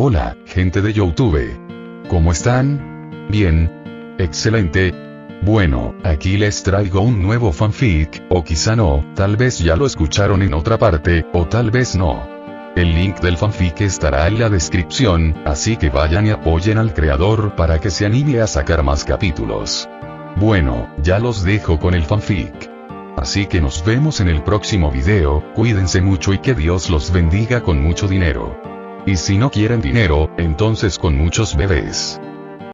Hola, gente de YouTube. ¿Cómo están? Bien. Excelente. Bueno, aquí les traigo un nuevo fanfic, o quizá no, tal vez ya lo escucharon en otra parte, o tal vez no. El link del fanfic estará en la descripción, así que vayan y apoyen al creador para que se anime a sacar más capítulos. Bueno, ya los dejo con el fanfic. Así que nos vemos en el próximo video, cuídense mucho y que Dios los bendiga con mucho dinero. Y si no quieren dinero, entonces con muchos bebés.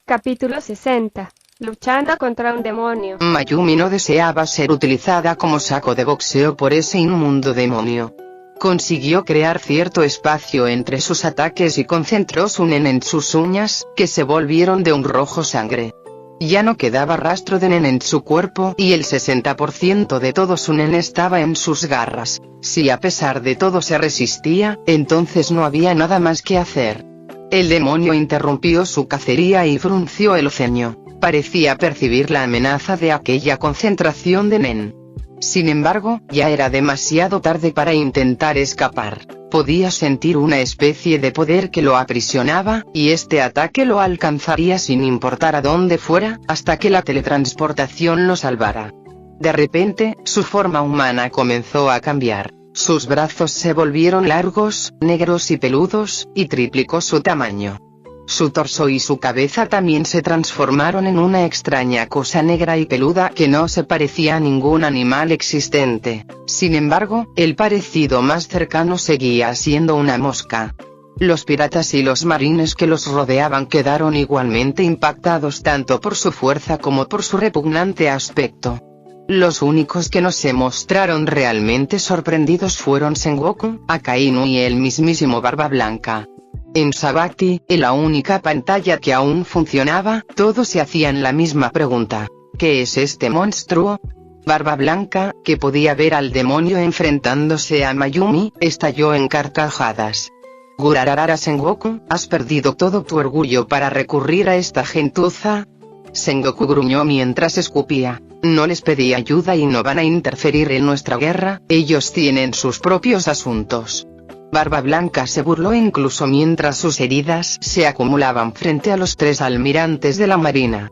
Capítulo 60. Luchando contra un demonio. Mayumi no deseaba ser utilizada como saco de boxeo por ese inmundo demonio. Consiguió crear cierto espacio entre sus ataques y concentró su nen en sus uñas, que se volvieron de un rojo sangre. Ya no quedaba rastro de nen en su cuerpo y el 60% de todo su nen estaba en sus garras. Si a pesar de todo se resistía, entonces no había nada más que hacer. El demonio interrumpió su cacería y frunció el ceño. Parecía percibir la amenaza de aquella concentración de nen. Sin embargo, ya era demasiado tarde para intentar escapar. Podía sentir una especie de poder que lo aprisionaba, y este ataque lo alcanzaría sin importar a dónde fuera, hasta que la teletransportación lo salvara. De repente, su forma humana comenzó a cambiar. Sus brazos se volvieron largos, negros y peludos, y triplicó su tamaño. Su torso y su cabeza también se transformaron en una extraña cosa negra y peluda que no se parecía a ningún animal existente. Sin embargo, el parecido más cercano seguía siendo una mosca. Los piratas y los marines que los rodeaban quedaron igualmente impactados tanto por su fuerza como por su repugnante aspecto. Los únicos que no se mostraron realmente sorprendidos fueron Sengoku, Akainu y el mismísimo Barba Blanca. En Sabati, en la única pantalla que aún funcionaba, todos se hacían la misma pregunta: ¿qué es este monstruo? Barba Blanca, que podía ver al demonio enfrentándose a Mayumi, estalló en carcajadas. Gurararara Sengoku, ¿has perdido todo tu orgullo para recurrir a esta gentuza? Sengoku gruñó mientras escupía. No les pedí ayuda y no van a interferir en nuestra guerra, ellos tienen sus propios asuntos. Barba Blanca se burló incluso mientras sus heridas se acumulaban frente a los tres almirantes de la marina.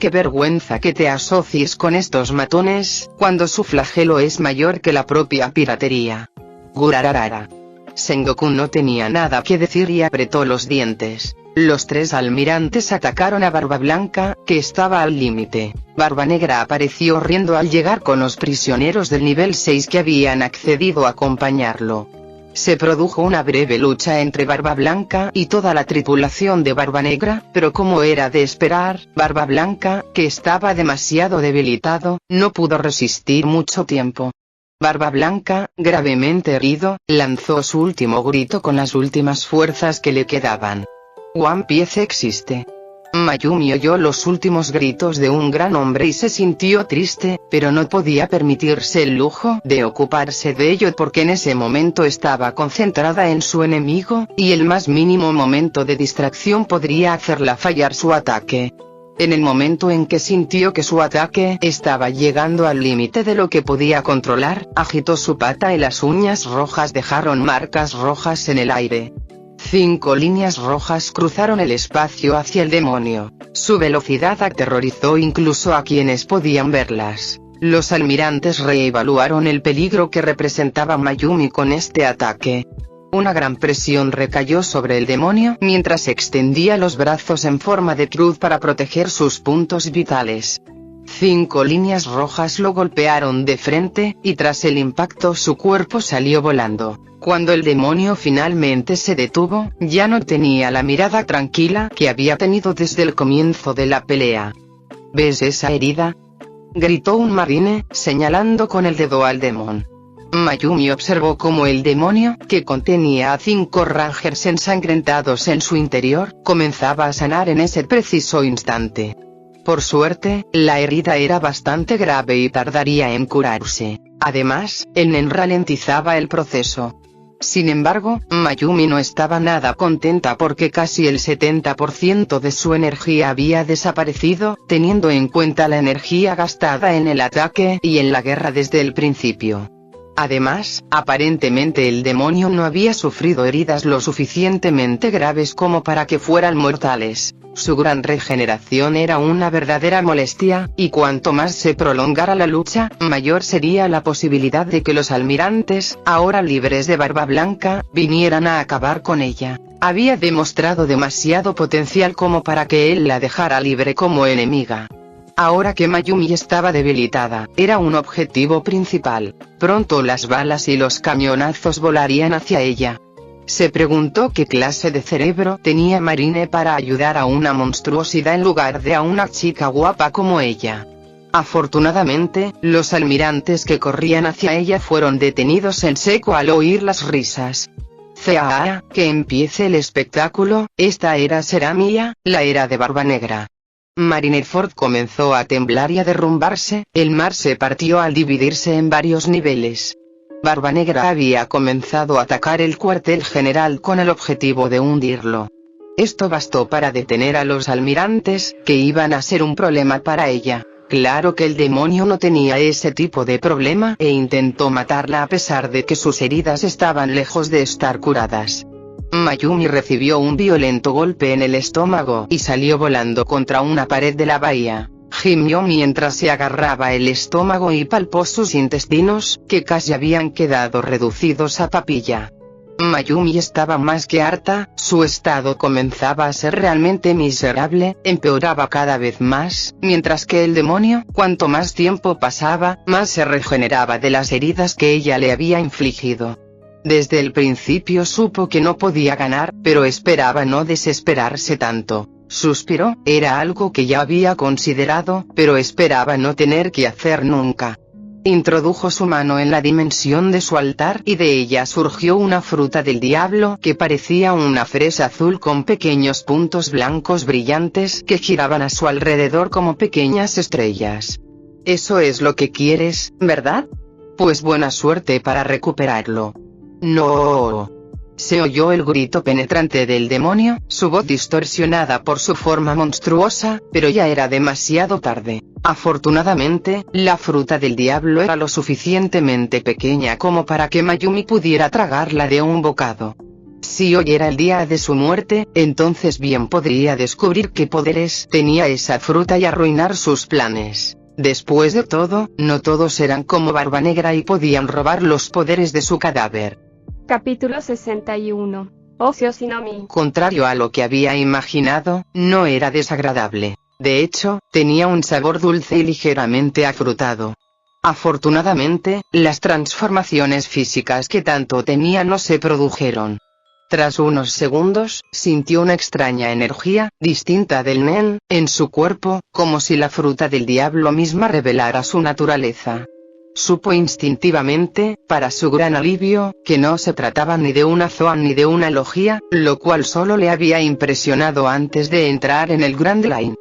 ¡Qué vergüenza que te asocies con estos matones, cuando su flagelo es mayor que la propia piratería! Gurararara. Sengoku no tenía nada que decir y apretó los dientes. Los tres almirantes atacaron a Barba Blanca, que estaba al límite. Barba Negra apareció riendo al llegar con los prisioneros del nivel 6 que habían accedido a acompañarlo. Se produjo una breve lucha entre Barba Blanca y toda la tripulación de Barba Negra, pero como era de esperar, Barba Blanca, que estaba demasiado debilitado, no pudo resistir mucho tiempo. Barba Blanca, gravemente herido, lanzó su último grito con las últimas fuerzas que le quedaban. One Piece existe. Mayumi oyó los últimos gritos de un gran hombre y se sintió triste, pero no podía permitirse el lujo de ocuparse de ello porque en ese momento estaba concentrada en su enemigo, y el más mínimo momento de distracción podría hacerla fallar su ataque. En el momento en que sintió que su ataque estaba llegando al límite de lo que podía controlar, agitó su pata y las uñas rojas dejaron marcas rojas en el aire. 5 líneas rojas cruzaron el espacio hacia el demonio. Su velocidad aterrorizó incluso a quienes podían verlas. Los almirantes reevaluaron el peligro que representaba Mayumi con este ataque. Una gran presión recayó sobre el demonio mientras extendía los brazos en forma de cruz para proteger sus puntos vitales. 5 líneas rojas lo golpearon de frente, y tras el impacto su cuerpo salió volando. Cuando el demonio finalmente se detuvo, ya no tenía la mirada tranquila que había tenido desde el comienzo de la pelea. ¿Ves esa herida?, gritó un marine, señalando con el dedo al demonio. Mayumi observó cómo el demonio, que contenía a 5 rangers ensangrentados en su interior, comenzaba a sanar en ese preciso instante. Por suerte, la herida era bastante grave y tardaría en curarse. Además, el nen ralentizaba el proceso. Sin embargo, Mayumi no estaba nada contenta porque casi el 70% de su energía había desaparecido, teniendo en cuenta la energía gastada en el ataque y en la guerra desde el principio. Además, aparentemente el demonio no había sufrido heridas lo suficientemente graves como para que fueran mortales. Su gran regeneración era una verdadera molestia, y cuanto más se prolongara la lucha, mayor sería la posibilidad de que los almirantes, ahora libres de Barba Blanca, vinieran a acabar con ella. Había demostrado demasiado potencial como para que él la dejara libre como enemiga. Ahora que Mayumi estaba debilitada, era un objetivo principal. Pronto las balas y los cañonazos volarían hacia ella. Se preguntó qué clase de cerebro tenía Marine para ayudar a una monstruosidad en lugar de a una chica guapa como ella. Afortunadamente, los almirantes que corrían hacia ella fueron detenidos en seco al oír las risas. ¡Caa! ¡Que empiece el espectáculo! Esta era será mía, la era de Barba Negra. Marineford comenzó a temblar y a derrumbarse, el mar se partió al dividirse en varios niveles. Barba Negra había comenzado a atacar el cuartel general con el objetivo de hundirlo. Esto bastó para detener a los almirantes, que iban a ser un problema para ella. Claro que el demonio no tenía ese tipo de problema e intentó matarla a pesar de que sus heridas estaban lejos de estar curadas. Mayumi recibió un violento golpe en el estómago y salió volando contra una pared de la bahía. Gimió mientras se agarraba el estómago y palpó sus intestinos, que casi habían quedado reducidos a papilla. Mayumi estaba más que harta, su estado comenzaba a ser realmente miserable, empeoraba cada vez más, mientras que el demonio, cuanto más tiempo pasaba, más se regeneraba de las heridas que ella le había infligido. Desde el principio supo que no podía ganar, pero esperaba no desesperarse tanto. Suspiró, era algo que ya había considerado, pero esperaba no tener que hacer nunca. Introdujo su mano en la dimensión de su altar y de ella surgió una fruta del diablo que parecía una fresa azul con pequeños puntos blancos brillantes que giraban a su alrededor como pequeñas estrellas. Eso es lo que quieres, ¿verdad? Pues buena suerte para recuperarlo. No. Se oyó el grito penetrante del demonio, su voz distorsionada por su forma monstruosa, pero ya era demasiado tarde. Afortunadamente, la fruta del diablo era lo suficientemente pequeña como para que Mayumi pudiera tragarla de un bocado. Si hoy era el día de su muerte, entonces bien podría descubrir qué poderes tenía esa fruta y arruinar sus planes. Después de todo, no todos eran como Barba Negra y podían robar los poderes de su cadáver. Capítulo 61. Ocio Shinomi. Contrario a lo que había imaginado, no era desagradable. De hecho, tenía un sabor dulce y ligeramente afrutado. Afortunadamente, las transformaciones físicas que tanto temía no se produjeron. Tras unos segundos, sintió una extraña energía, distinta del nen, en su cuerpo, como si la fruta del diablo misma revelara su naturaleza. Supo instintivamente, para su gran alivio, que no se trataba ni de una zoan ni de una logia, lo cual solo le había impresionado antes de entrar en el Grand Line.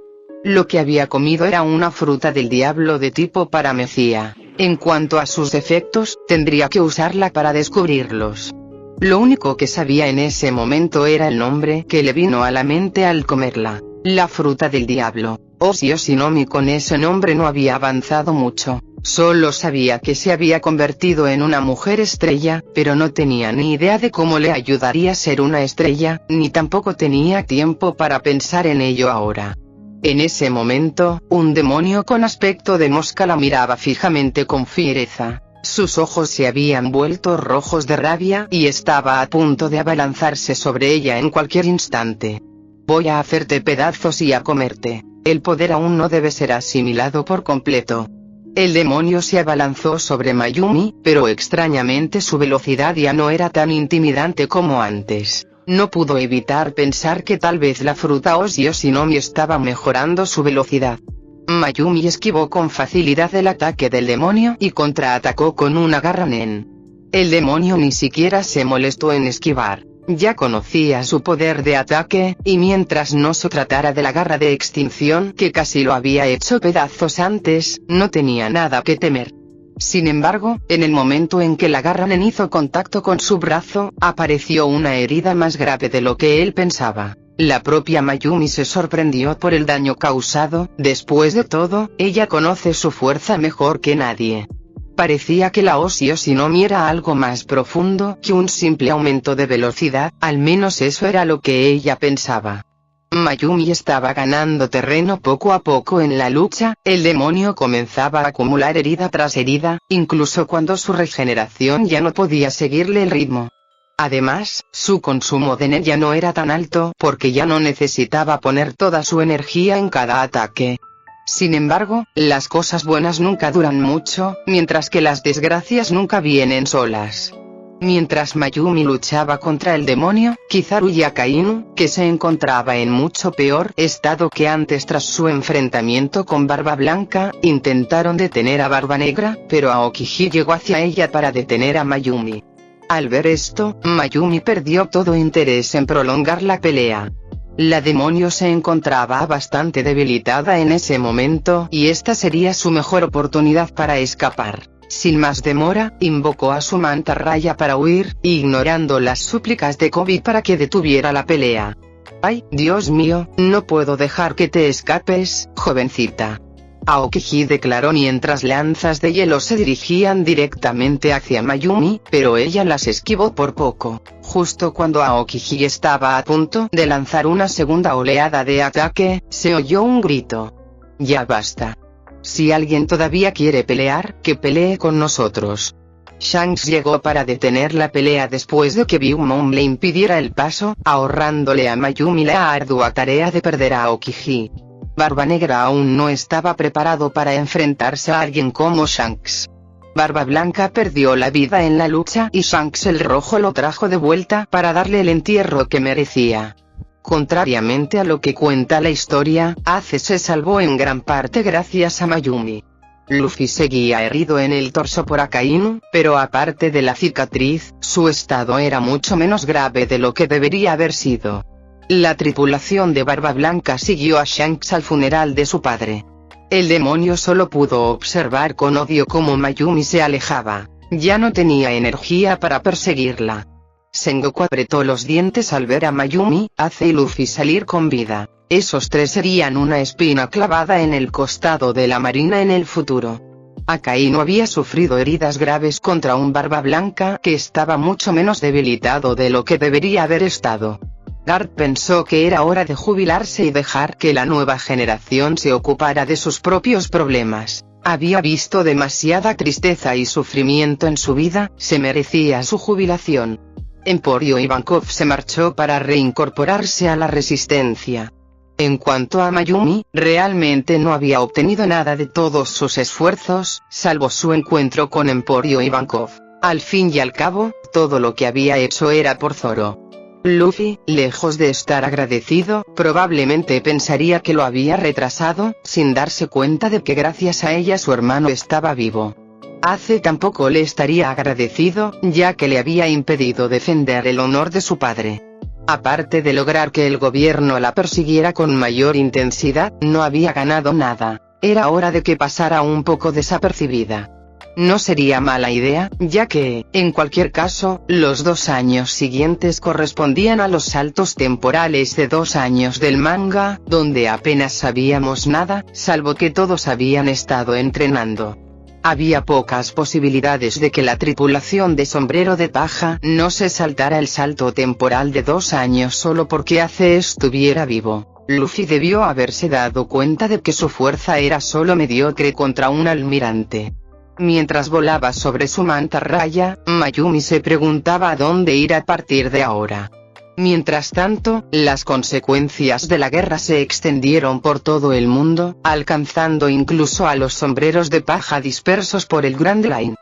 Lo que había comido era una fruta del diablo de tipo paramecía. En cuanto a sus efectos, tendría que usarla para descubrirlos. Lo único que sabía en ese momento era el nombre que le vino a la mente al comerla: la fruta del diablo. Ocio Shinomi con ese nombre no había avanzado mucho. Solo sabía que se había convertido en una mujer estrella, pero no tenía ni idea de cómo le ayudaría a ser una estrella, ni tampoco tenía tiempo para pensar en ello ahora. En ese momento, un demonio con aspecto de mosca la miraba fijamente con fiereza. Sus ojos se habían vuelto rojos de rabia y estaba a punto de abalanzarse sobre ella en cualquier instante. Voy a hacerte pedazos y a comerte. El poder aún no debe ser asimilado por completo. El demonio se abalanzó sobre Mayumi, pero extrañamente su velocidad ya no era tan intimidante como antes. No pudo evitar pensar que tal vez la fruta Ocio Shinomi estaba mejorando su velocidad. Mayumi esquivó con facilidad el ataque del demonio y contraatacó con una garra nen. El demonio ni siquiera se molestó en esquivar. Ya conocía su poder de ataque, y mientras no se tratara de la garra de extinción que casi lo había hecho pedazos antes, no tenía nada que temer. Sin embargo, en el momento en que la garra nen hizo contacto con su brazo, apareció una herida más grave de lo que él pensaba. La propia Mayumi se sorprendió por el daño causado. Después de todo, ella conoce su fuerza mejor que nadie. Parecía que la Osioshinomi era algo más profundo que un simple aumento de velocidad, al menos eso era lo que ella pensaba. Mayumi estaba ganando terreno poco a poco en la lucha, el demonio comenzaba a acumular herida tras herida, incluso cuando su regeneración ya no podía seguirle el ritmo. Además, su consumo de energía no era tan alto porque ya no necesitaba poner toda su energía en cada ataque. Sin embargo, las cosas buenas nunca duran mucho, mientras que las desgracias nunca vienen solas. Mientras Mayumi luchaba contra el demonio, Kizaru y Akainu, que se encontraba en mucho peor estado que antes tras su enfrentamiento con Barba Blanca, intentaron detener a Barba Negra, pero Aokiji llegó hacia ella para detener a Mayumi. Al ver esto, Mayumi perdió todo interés en prolongar la pelea. La demonio se encontraba bastante debilitada en ese momento, y esta sería su mejor oportunidad para escapar. Sin más demora, invocó a su mantarraya para huir, ignorando las súplicas de Koby para que detuviera la pelea. ¡Ay, Dios mío, no puedo dejar que te escapes, jovencita! Aokiji declaró mientras lanzas de hielo se dirigían directamente hacia Mayumi, pero ella las esquivó por poco. Justo cuando Aokiji estaba a punto de lanzar una segunda oleada de ataque, se oyó un grito. ¡Ya basta! Si alguien todavía quiere pelear, que pelee con nosotros. Shanks llegó para detener la pelea después de que Big Mom le impidiera el paso, ahorrándole a Mayumi la ardua tarea de perder a Aokiji. Barba Negra aún no estaba preparado para enfrentarse a alguien como Shanks. Barba Blanca perdió la vida en la lucha y Shanks el Rojo lo trajo de vuelta para darle el entierro que merecía. Contrariamente a lo que cuenta la historia, Ace se salvó en gran parte gracias a Mayumi. Luffy seguía herido en el torso por Akainu, pero aparte de la cicatriz, su estado era mucho menos grave de lo que debería haber sido. La tripulación de Barba Blanca siguió a Shanks al funeral de su padre. El demonio solo pudo observar con odio cómo Mayumi se alejaba. Ya no tenía energía para perseguirla. Sengoku apretó los dientes al ver a Mayumi, Ace y Luffy salir con vida. Esos tres serían una espina clavada en el costado de la marina en el futuro. Akainu había sufrido heridas graves contra un Barba Blanca que estaba mucho menos debilitado de lo que debería haber estado. Garp pensó que era hora de jubilarse y dejar que la nueva generación se ocupara de sus propios problemas. Había visto demasiada tristeza y sufrimiento en su vida, se merecía su jubilación. Emporio Ivankov se marchó para reincorporarse a la resistencia. En cuanto a Mayumi, realmente no había obtenido nada de todos sus esfuerzos, salvo su encuentro con Emporio Ivankov. Al fin y al cabo, todo lo que había hecho era por Zoro. Luffy, lejos de estar agradecido, probablemente pensaría que lo había retrasado, sin darse cuenta de que gracias a ella su hermano estaba vivo. Ace tampoco le estaría agradecido, ya que le había impedido defender el honor de su padre. Aparte de lograr que el gobierno la persiguiera con mayor intensidad, no había ganado nada. Era hora de que pasara un poco desapercibida. No sería mala idea, ya que, en cualquier caso, los 2 años siguientes correspondían a los saltos temporales de 2 años del manga, donde apenas sabíamos nada, salvo que todos habían estado entrenando. Había pocas posibilidades de que la tripulación de Sombrero de Paja no se saltara el salto temporal de 2 años solo porque Ace estuviera vivo. Luffy debió haberse dado cuenta de que su fuerza era solo mediocre contra un almirante. Mientras volaba sobre su mantarraya, Mayumi se preguntaba a dónde ir a partir de ahora. Mientras tanto, las consecuencias de la guerra se extendieron por todo el mundo, alcanzando incluso a los sombreros de paja dispersos por el Grand Line.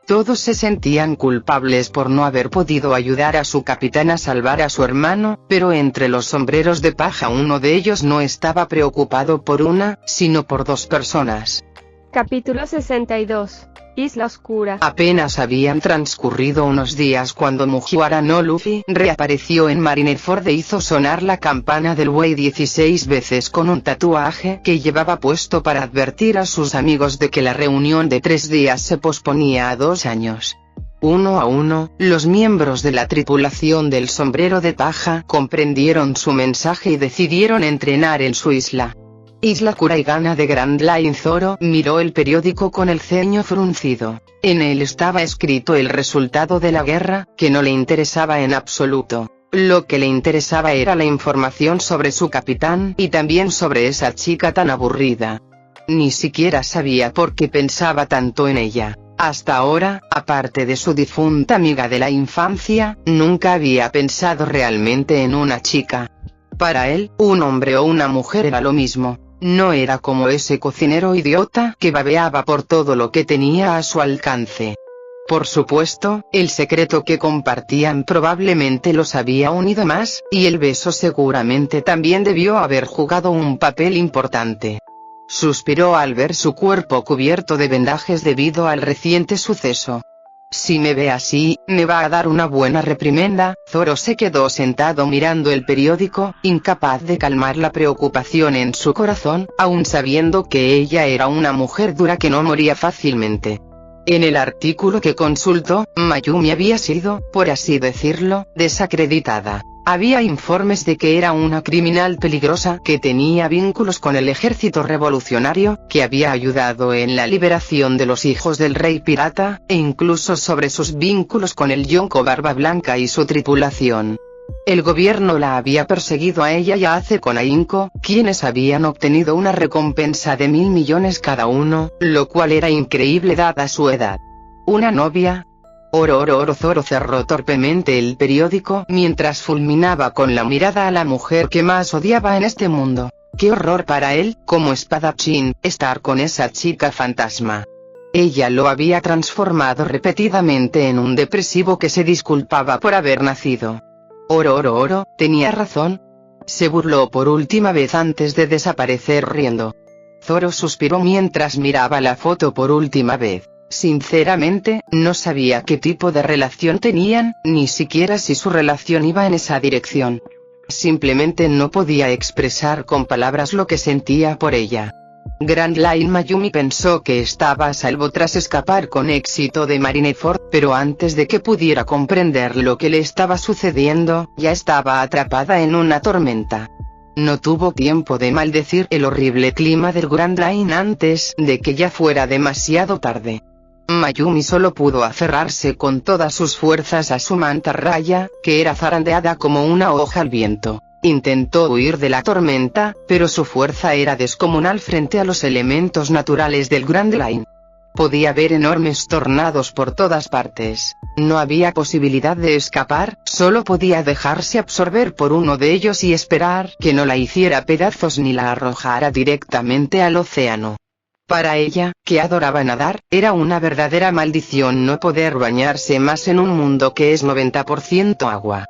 Todos se sentían culpables por no haber podido ayudar a su capitán a salvar a su hermano, pero entre los sombreros de paja uno de ellos no estaba preocupado por una, sino por 2 personas. Capítulo 62. Isla Oscura. Apenas habían transcurrido unos días cuando Mugiwara no Luffy reapareció en Marineford e hizo sonar la campana del buey 16 veces con un tatuaje que llevaba puesto para advertir a sus amigos de que la reunión de 3 días se posponía a 2 años. Uno a uno, los miembros de la tripulación del sombrero de paja comprendieron su mensaje y decidieron entrenar en su isla. Isla Kuraigana de Grand Line. Zoro miró el periódico con el ceño fruncido. En él estaba escrito el resultado de la guerra, que no le interesaba en absoluto. Lo que le interesaba era la información sobre su capitán y también sobre esa chica tan aburrida. Ni siquiera sabía por qué pensaba tanto en ella. Hasta ahora, aparte de su difunta amiga de la infancia, nunca había pensado realmente en una chica. Para él, un hombre o una mujer era lo mismo. No era como ese cocinero idiota que babeaba por todo lo que tenía a su alcance. Por supuesto, el secreto que compartían probablemente los había unido más, y el beso seguramente también debió haber jugado un papel importante. Suspiró al ver su cuerpo cubierto de vendajes debido al reciente suceso. Si me ve así, me va a dar una buena reprimenda. Zoro se quedó sentado mirando el periódico, incapaz de calmar la preocupación en su corazón, aun sabiendo que ella era una mujer dura que no moría fácilmente. En el artículo que consultó, Mayumi había sido, por así decirlo, desacreditada. Había informes de que era una criminal peligrosa que tenía vínculos con el ejército revolucionario, que había ayudado en la liberación de los hijos del rey pirata, e incluso sobre sus vínculos con el Yonko Barba Blanca y su tripulación. El gobierno la había perseguido a ella y a Ace con ahínco, quienes habían obtenido una recompensa de 1.000 millones cada uno, lo cual era increíble dada su edad. ¿Una novia? Zoro cerró torpemente el periódico mientras fulminaba con la mirada a la mujer que más odiaba en este mundo. Qué horror para él, como espadachín, estar con esa chica fantasma. Ella lo había transformado repetidamente en un depresivo que se disculpaba por haber nacido. Tenía razón. Se burló por última vez antes de desaparecer riendo. Zoro suspiró mientras miraba la foto por última vez. Sinceramente, no sabía qué tipo de relación tenían, ni siquiera si su relación iba en esa dirección. Simplemente no podía expresar con palabras lo que sentía por ella. Grand Line. Mayumi pensó que estaba a salvo tras escapar con éxito de Marineford, pero antes de que pudiera comprender lo que le estaba sucediendo, ya estaba atrapada en una tormenta. No tuvo tiempo de maldecir el horrible clima del Grand Line antes de que ya fuera demasiado tarde. Mayumi solo pudo aferrarse con todas sus fuerzas a su mantarraya, que era zarandeada como una hoja al viento. Intentó huir de la tormenta, pero su fuerza era descomunal frente a los elementos naturales del Grand Line. Podía ver enormes tornados por todas partes. No había posibilidad de escapar, solo podía dejarse absorber por uno de ellos y esperar que no la hiciera pedazos ni la arrojara directamente al océano. Para ella, que adoraba nadar, era una verdadera maldición no poder bañarse más en un mundo que es 90% agua.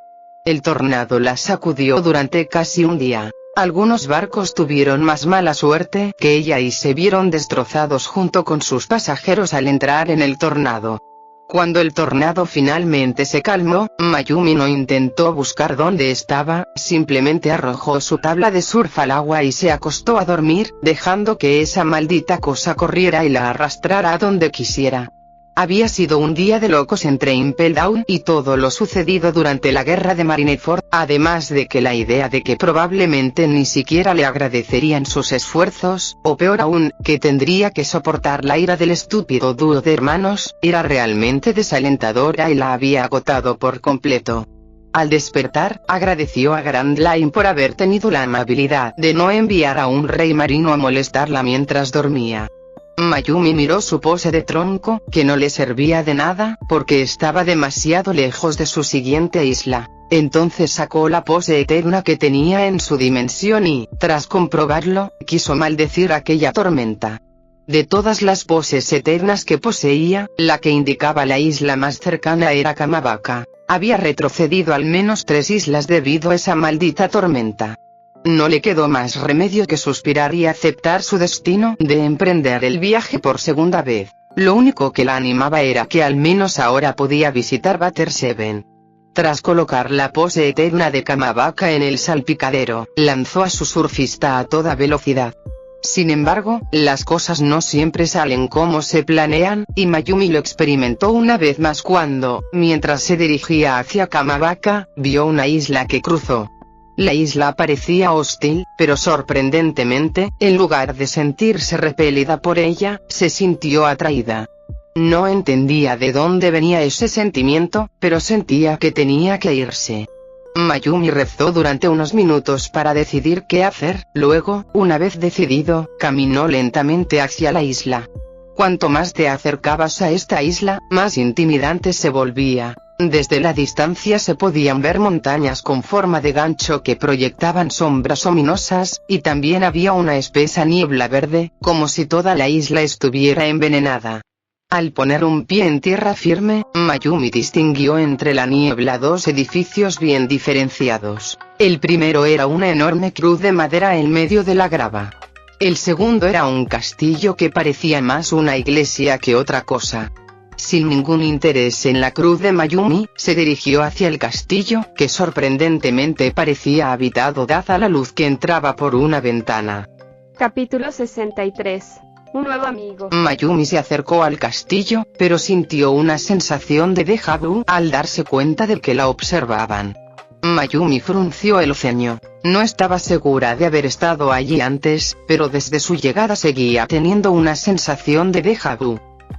El tornado la sacudió durante casi un día. Algunos barcos tuvieron más mala suerte que ella y se vieron destrozados junto con sus pasajeros al entrar en el tornado. Cuando el tornado finalmente se calmó, Mayumi no intentó buscar dónde estaba, simplemente arrojó su tabla de surf al agua y se acostó a dormir, dejando que esa maldita cosa corriera y la arrastrara a donde quisiera. Había sido un día de locos entre Impel Down y todo lo sucedido durante la guerra de Marineford, además de que la idea de que probablemente ni siquiera le agradecerían sus esfuerzos, o peor aún, que tendría que soportar la ira del estúpido dúo de hermanos, era realmente desalentadora y la había agotado por completo. Al despertar, agradeció a Grand Line por haber tenido la amabilidad de no enviar a un rey marino a molestarla mientras dormía. Mayumi miró su pose de tronco, que no le servía de nada, porque estaba demasiado lejos de su siguiente isla. Entonces sacó la pose eterna que tenía en su dimensión y, tras comprobarlo, quiso maldecir aquella tormenta. De todas las poses eternas que poseía, la que indicaba la isla más cercana era Kamabaka. Había retrocedido al menos 3 islas debido a esa maldita tormenta. No le quedó más remedio que suspirar y aceptar su destino de emprender el viaje por segunda vez. Lo único que la animaba era que al menos ahora podía visitar Water 7. Tras colocar la pose eterna de Kamabaka en el salpicadero, lanzó a su surfista a toda velocidad. Sin embargo, las cosas no siempre salen como se planean, y Mayumi lo experimentó una vez más cuando, mientras se dirigía hacia Kamabaka, vio una isla que cruzó. La isla parecía hostil, pero sorprendentemente, en lugar de sentirse repelida por ella, se sintió atraída. No entendía de dónde venía ese sentimiento, pero sentía que tenía que irse. Mayumi rezó durante unos minutos para decidir qué hacer, luego, una vez decidido, caminó lentamente hacia la isla. Cuanto más te acercabas a esta isla, más intimidante se volvía. Desde la distancia se podían ver montañas con forma de gancho que proyectaban sombras ominosas, y también había una espesa niebla verde, como si toda la isla estuviera envenenada. Al poner un pie en tierra firme, Mayumi distinguió entre la niebla dos edificios bien diferenciados. El primero era una enorme cruz de madera en medio de la grava. El segundo era un castillo que parecía más una iglesia que otra cosa. Sin ningún interés en la cruz de Mayumi, se dirigió hacia el castillo, que sorprendentemente parecía habitado dada la luz que entraba por una ventana. Capítulo 63. Un nuevo amigo. Mayumi se acercó al castillo, pero sintió una sensación de déjà vu al darse cuenta de que la observaban. Mayumi frunció el ceño. No estaba segura de haber estado allí antes, pero desde su llegada seguía teniendo una sensación de déjà vu.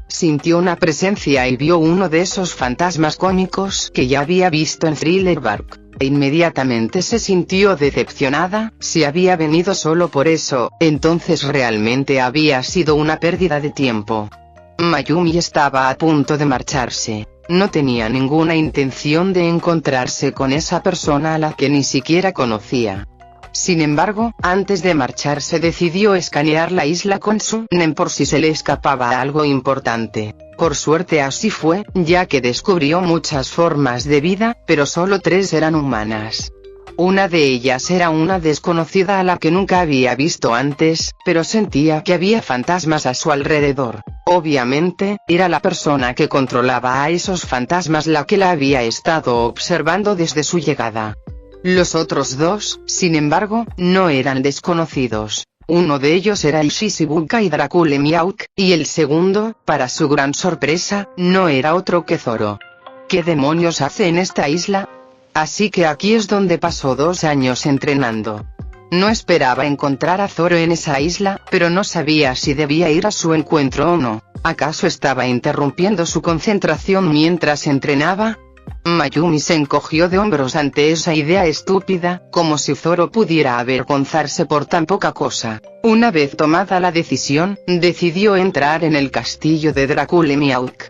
Sintió una presencia y vio uno de esos fantasmas cómicos que ya había visto en Thriller Bark. Inmediatamente se sintió decepcionada. Si había venido solo por eso, entonces realmente había sido una pérdida de tiempo. Mayumi estaba a punto de marcharse. No tenía ninguna intención de encontrarse con esa persona a la que ni siquiera conocía. Sin embargo, antes de marcharse decidió escanear la isla con su NEM por si se le escapaba algo importante. Por suerte así fue, ya que descubrió muchas formas de vida, pero solo 3 eran humanas. Una de ellas era una desconocida a la que nunca había visto antes, pero sentía que había fantasmas a su alrededor. Obviamente, era la persona que controlaba a esos fantasmas la que la había estado observando desde su llegada. Los otros 2, sin embargo, no eran desconocidos. Uno de ellos era el Shichibukai Dracule Miauk, y el segundo, para su gran sorpresa, no era otro que Zoro. ¿Qué demonios hace en esta isla? Así que aquí es donde pasó 2 años entrenando. No esperaba encontrar a Zoro en esa isla, pero no sabía si debía ir a su encuentro o no. ¿Acaso estaba interrumpiendo su concentración mientras entrenaba? Mayumi se encogió de hombros ante esa idea estúpida, como si Zoro pudiera avergonzarse por tan poca cosa. Una vez tomada la decisión, decidió entrar en el castillo de Dracule Miauk.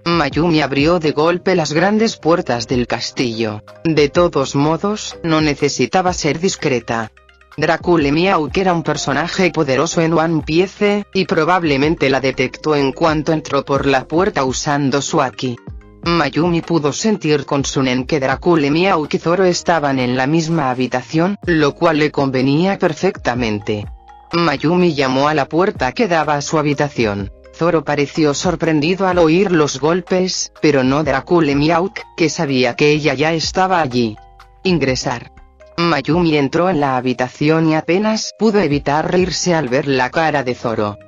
Mayumi abrió de golpe las grandes puertas del castillo. De todos modos, no necesitaba ser discreta. Dracule Miauk era un personaje poderoso en One Piece, y probablemente la detectó en cuanto entró por la puerta usando su Haki. Mayumi pudo sentir con su nen que Dracule Miauk y Zoro estaban en la misma habitación, lo cual le convenía perfectamente. Mayumi llamó a la puerta que daba a su habitación. Zoro pareció sorprendido al oír los golpes, pero no Dracule Miauk, que sabía que ella ya estaba allí. Ingresar. Mayumi entró en la habitación y apenas pudo evitar reírse al ver la cara de Zoro.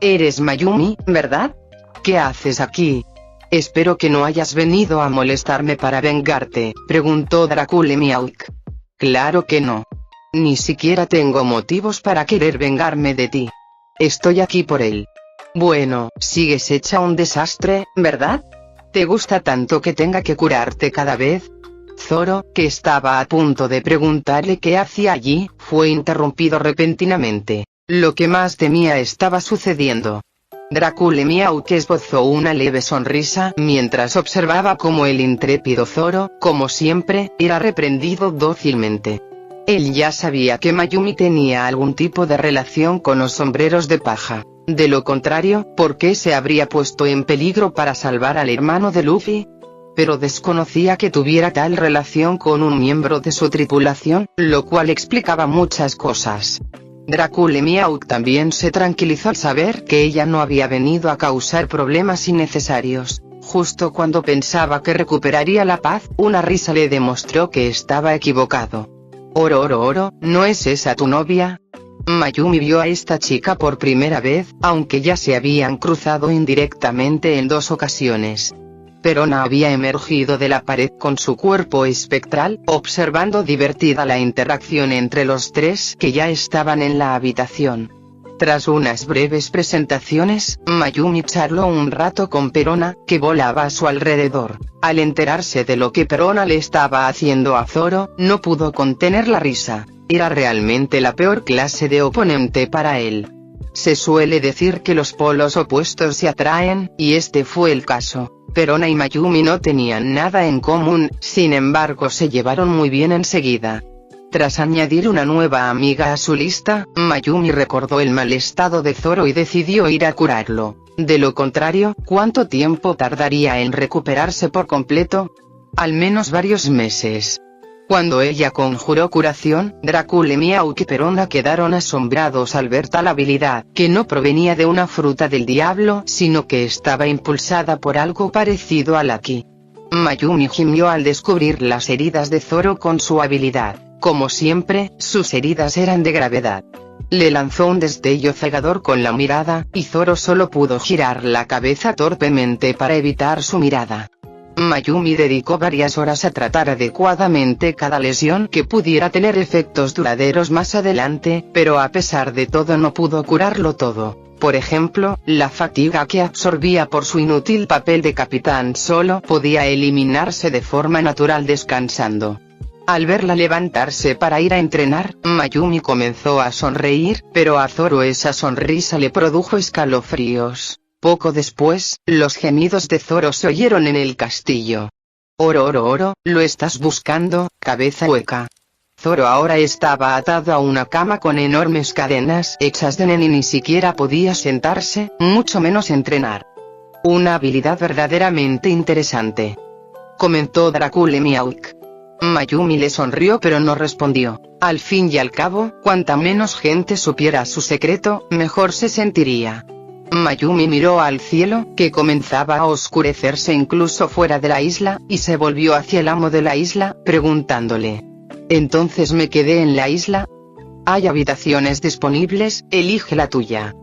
«Eres Mayumi, ¿verdad? ¿Qué haces aquí? Espero que no hayas venido a molestarme para vengarte», preguntó Dracule Miauk. «Claro que no. Ni siquiera tengo motivos para querer vengarme de ti. Estoy aquí por él». «Bueno, sigues hecha un desastre, ¿verdad? ¿Te gusta tanto que tenga que curarte cada vez?». Zoro, que estaba a punto de preguntarle qué hacía allí, fue interrumpido repentinamente. Lo que más temía estaba sucediendo. Dracule Miauk esbozó una leve sonrisa mientras observaba cómo el intrépido Zoro, como siempre, era reprendido dócilmente. Él ya sabía que Mayumi tenía algún tipo de relación con los sombreros de paja. De lo contrario, ¿por qué se habría puesto en peligro para salvar al hermano de Luffy? Pero desconocía que tuviera tal relación con un miembro de su tripulación, lo cual explicaba muchas cosas. Dracule Miauk también se tranquilizó al saber que ella no había venido a causar problemas innecesarios. Justo cuando pensaba que recuperaría la paz, una risa le demostró que estaba equivocado. Oro, ¿no es esa tu novia? Mayumi vio a esta chica por primera vez, aunque ya se habían cruzado indirectamente en 2 ocasiones. Perona había emergido de la pared con su cuerpo espectral, observando divertida la interacción entre los tres que ya estaban en la habitación. Tras unas breves presentaciones, Mayumi charló un rato con Perona, que volaba a su alrededor. Al enterarse de lo que Perona le estaba haciendo a Zoro, no pudo contener la risa. Era realmente la peor clase de oponente para él. Se suele decir que los polos opuestos se atraen, y este fue el caso. Perona y Mayumi no tenían nada en común, sin embargo se llevaron muy bien enseguida. Tras añadir una nueva amiga a su lista, Mayumi recordó el mal estado de Zoro y decidió ir a curarlo. De lo contrario, ¿cuánto tiempo tardaría en recuperarse por completo? Al menos varios meses. Cuando ella conjuró curación, Dracula, Mihawk y Perona quedaron asombrados al ver tal habilidad, que no provenía de una fruta del diablo, sino que estaba impulsada por algo parecido al Aki. Mayumi gimió al descubrir las heridas de Zoro con su habilidad. Como siempre, sus heridas eran de gravedad. Le lanzó un destello cegador con la mirada, y Zoro solo pudo girar la cabeza torpemente para evitar su mirada. Mayumi dedicó varias horas a tratar adecuadamente cada lesión que pudiera tener efectos duraderos más adelante, pero a pesar de todo no pudo curarlo todo. Por ejemplo, la fatiga que absorbía por su inútil papel de capitán solo podía eliminarse de forma natural descansando. Al verla levantarse para ir a entrenar, Mayumi comenzó a sonreír, pero a Zoro esa sonrisa le produjo escalofríos. Poco después, los gemidos de Zoro se oyeron en el castillo. Oro, ¿lo estás buscando, cabeza hueca? Zoro ahora estaba atado a una cama con enormes cadenas hechas de nen y ni siquiera podía sentarse, mucho menos entrenar. Una habilidad verdaderamente interesante, comentó Dracula Mihawk. Mayumi le sonrió pero no respondió. Al fin y al cabo, cuanta menos gente supiera su secreto, mejor se sentiría. Mayumi miró al cielo, que comenzaba a oscurecerse incluso fuera de la isla, y se volvió hacia el amo de la isla, preguntándole: ¿entonces me quedé en la isla? Hay habitaciones disponibles, elige la tuya.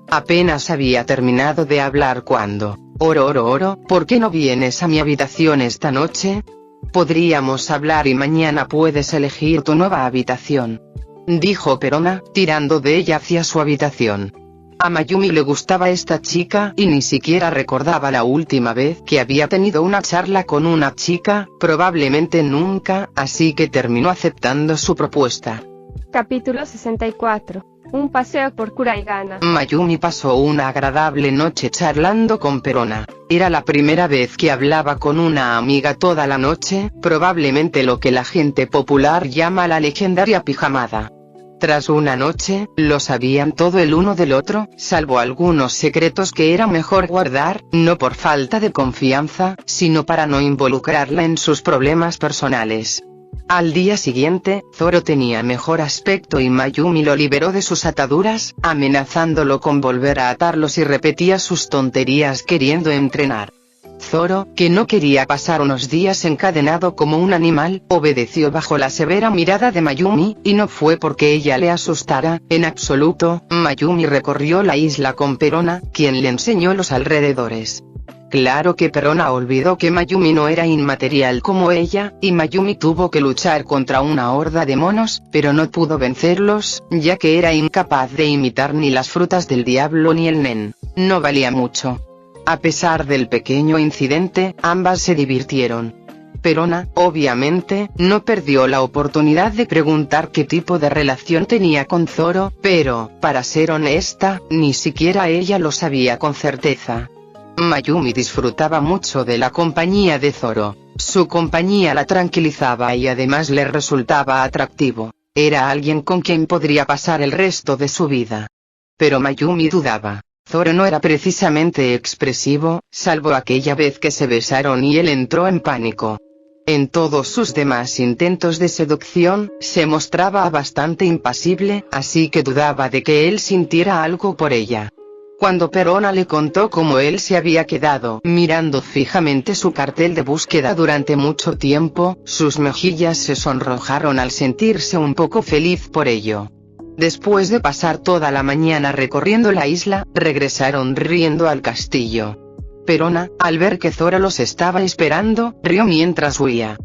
Apenas había terminado de hablar cuando: Oro, ¿por qué no vienes a mi habitación esta noche? Podríamos hablar y mañana puedes elegir tu nueva habitación, dijo Perona, tirando de ella hacia su habitación. A Mayumi le gustaba esta chica y ni siquiera recordaba la última vez que había tenido una charla con una chica, probablemente nunca, así que terminó aceptando su propuesta. Capítulo 64. Un paseo por Kuraigana. Mayumi pasó una agradable noche charlando con Perona. Era la primera vez que hablaba con una amiga toda la noche, probablemente lo que la gente popular llama la legendaria pijamada. Tras una noche, lo sabían todo el uno del otro, salvo algunos secretos que era mejor guardar, no por falta de confianza, sino para no involucrarla en sus problemas personales. Al día siguiente, Zoro tenía mejor aspecto y Mayumi lo liberó de sus ataduras, amenazándolo con volver a atarlos y repetía sus tonterías queriendo entrenar. Zoro, que no quería pasar unos días encadenado como un animal, obedeció bajo la severa mirada de Mayumi, y no fue porque ella le asustara, en absoluto. Mayumi recorrió la isla con Perona, quien le enseñó los alrededores. Claro que Perona olvidó que Mayumi no era inmaterial como ella, y Mayumi tuvo que luchar contra una horda de monos, pero no pudo vencerlos, ya que era incapaz de imitar ni las frutas del diablo ni el nen. No valía mucho. A pesar del pequeño incidente, ambas se divirtieron. Perona, obviamente, no perdió la oportunidad de preguntar qué tipo de relación tenía con Zoro, pero, para ser honesta, ni siquiera ella lo sabía con certeza. Mayumi disfrutaba mucho de la compañía de Zoro. Su compañía la tranquilizaba y además le resultaba atractivo. Era alguien con quien podría pasar el resto de su vida. Pero Mayumi dudaba. Zoro no era precisamente expresivo, salvo aquella vez que se besaron y él entró en pánico. En todos sus demás intentos de seducción, se mostraba bastante impasible, así que dudaba de que él sintiera algo por ella. Cuando Perona le contó cómo él se había quedado mirando fijamente su cartel de búsqueda durante mucho tiempo, sus mejillas se sonrojaron al sentirse un poco feliz por ello. Después de pasar toda la mañana recorriendo la isla, regresaron riendo al castillo. Perona, al ver que Zoro los estaba esperando, rió mientras huía.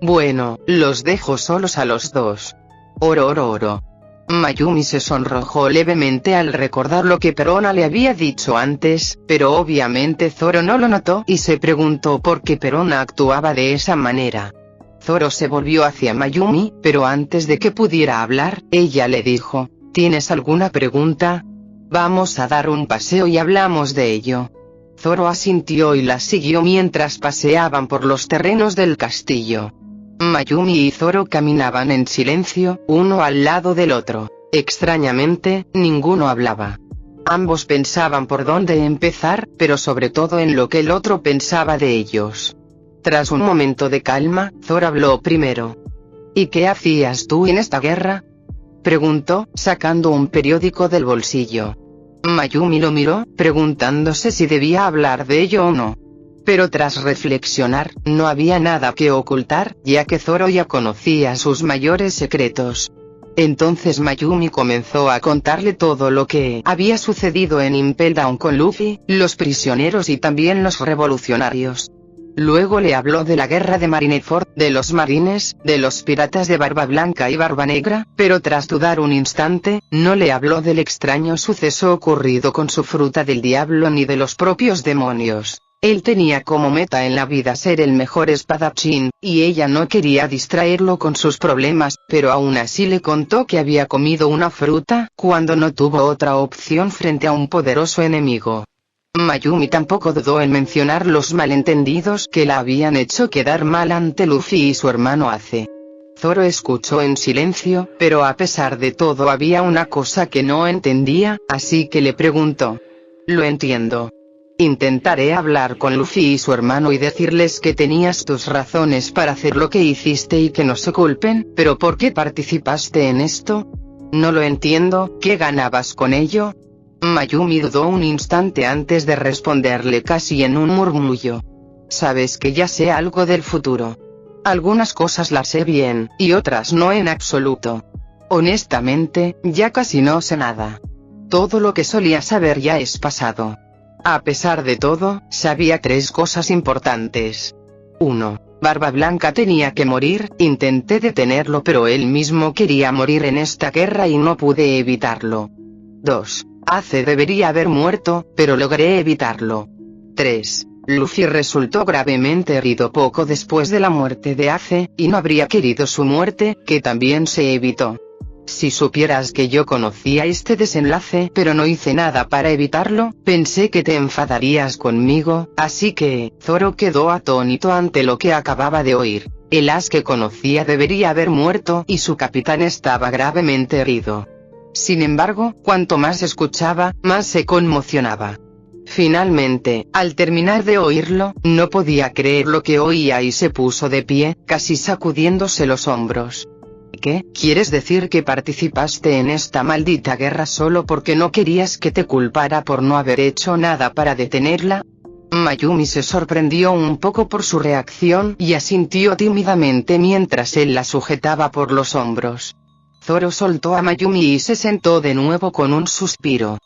Bueno, los dejo solos a los dos. Oro. Mayumi se sonrojó levemente al recordar lo que Perona le había dicho antes, pero obviamente Zoro no lo notó y se preguntó por qué Perona actuaba de esa manera. Zoro se volvió hacia Mayumi, pero antes de que pudiera hablar, ella le dijo: ¿tienes alguna pregunta? Vamos a dar un paseo y hablamos de ello. Zoro asintió y la siguió mientras paseaban por los terrenos del castillo. Mayumi y Zoro caminaban en silencio, uno al lado del otro. Extrañamente, ninguno hablaba. Ambos pensaban por dónde empezar, pero sobre todo en lo que el otro pensaba de ellos. Tras un momento de calma, Zoro habló primero. ¿Y qué hacías tú en esta guerra?, preguntó, sacando un periódico del bolsillo. Mayumi lo miró, preguntándose si debía hablar de ello o no. Pero tras reflexionar, no había nada que ocultar, ya que Zoro ya conocía sus mayores secretos. Entonces Mayumi comenzó a contarle todo lo que había sucedido en Impel Down con Luffy, los prisioneros y también los revolucionarios. Luego le habló de la guerra de Marineford, de los marines, de los piratas de Barba Blanca y Barba Negra, pero tras dudar un instante, no le habló del extraño suceso ocurrido con su fruta del diablo ni de los propios demonios. Él tenía como meta en la vida ser el mejor espadachín, y ella no quería distraerlo con sus problemas, pero aún así le contó que había comido una fruta, cuando no tuvo otra opción frente a un poderoso enemigo. Mayumi tampoco dudó en mencionar los malentendidos que la habían hecho quedar mal ante Luffy y su hermano Ace. Zoro escuchó en silencio, pero a pesar de todo había una cosa que no entendía, así que le preguntó. Lo entiendo. Intentaré hablar con Luffy y su hermano y decirles que tenías tus razones para hacer lo que hiciste y que no se culpen, pero ¿por qué participaste en esto? No lo entiendo, ¿qué ganabas con ello? Mayumi dudó un instante antes de responderle casi en un murmullo. Sabes que ya sé algo del futuro. Algunas cosas las sé bien, y otras no en absoluto. Honestamente, ya casi no sé nada. Todo lo que solía saber ya es pasado. A pesar de todo, sabía 3 cosas importantes. 1. Barba Blanca tenía que morir, intenté detenerlo pero él mismo quería morir en esta guerra y no pude evitarlo. 2. Ace debería haber muerto, pero logré evitarlo. 3. Luffy resultó gravemente herido poco después de la muerte de Ace, y no habría querido su muerte, que también se evitó. Si supieras que yo conocía este desenlace pero no hice nada para evitarlo, pensé que te enfadarías conmigo, así que, Zoro quedó atónito ante lo que acababa de oír. El as que conocía debería haber muerto y su capitán estaba gravemente herido. Sin embargo, cuanto más escuchaba, más se conmocionaba. Finalmente, al terminar de oírlo, no podía creer lo que oía y se puso de pie, casi sacudiéndose los hombros. ¿Qué? ¿Quieres decir que participaste en esta maldita guerra solo porque no querías que te culpara por no haber hecho nada para detenerla? Mayumi se sorprendió un poco por su reacción y asintió tímidamente mientras él la sujetaba por los hombros. Zoro soltó a Mayumi y se sentó de nuevo con un suspiro.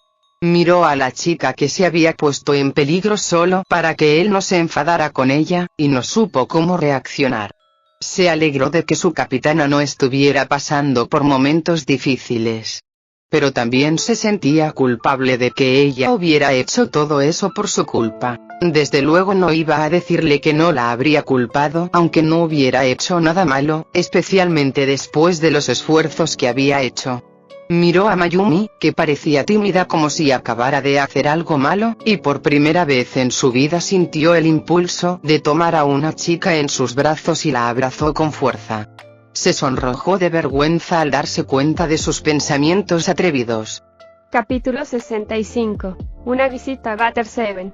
Miró a la chica que se había puesto en peligro solo para que él no se enfadara con ella, y no supo cómo reaccionar. Se alegró de que su capitana no estuviera pasando por momentos difíciles. Pero también se sentía culpable de que ella hubiera hecho todo eso por su culpa. Desde luego no iba a decirle que no la habría culpado aunque no hubiera hecho nada malo, especialmente después de los esfuerzos que había hecho. Miró a Mayumi, que parecía tímida como si acabara de hacer algo malo, y por primera vez en su vida sintió el impulso de tomar a una chica en sus brazos y la abrazó con fuerza. Se sonrojó de vergüenza al darse cuenta de sus pensamientos atrevidos. Capítulo 65. Una visita a Water 7.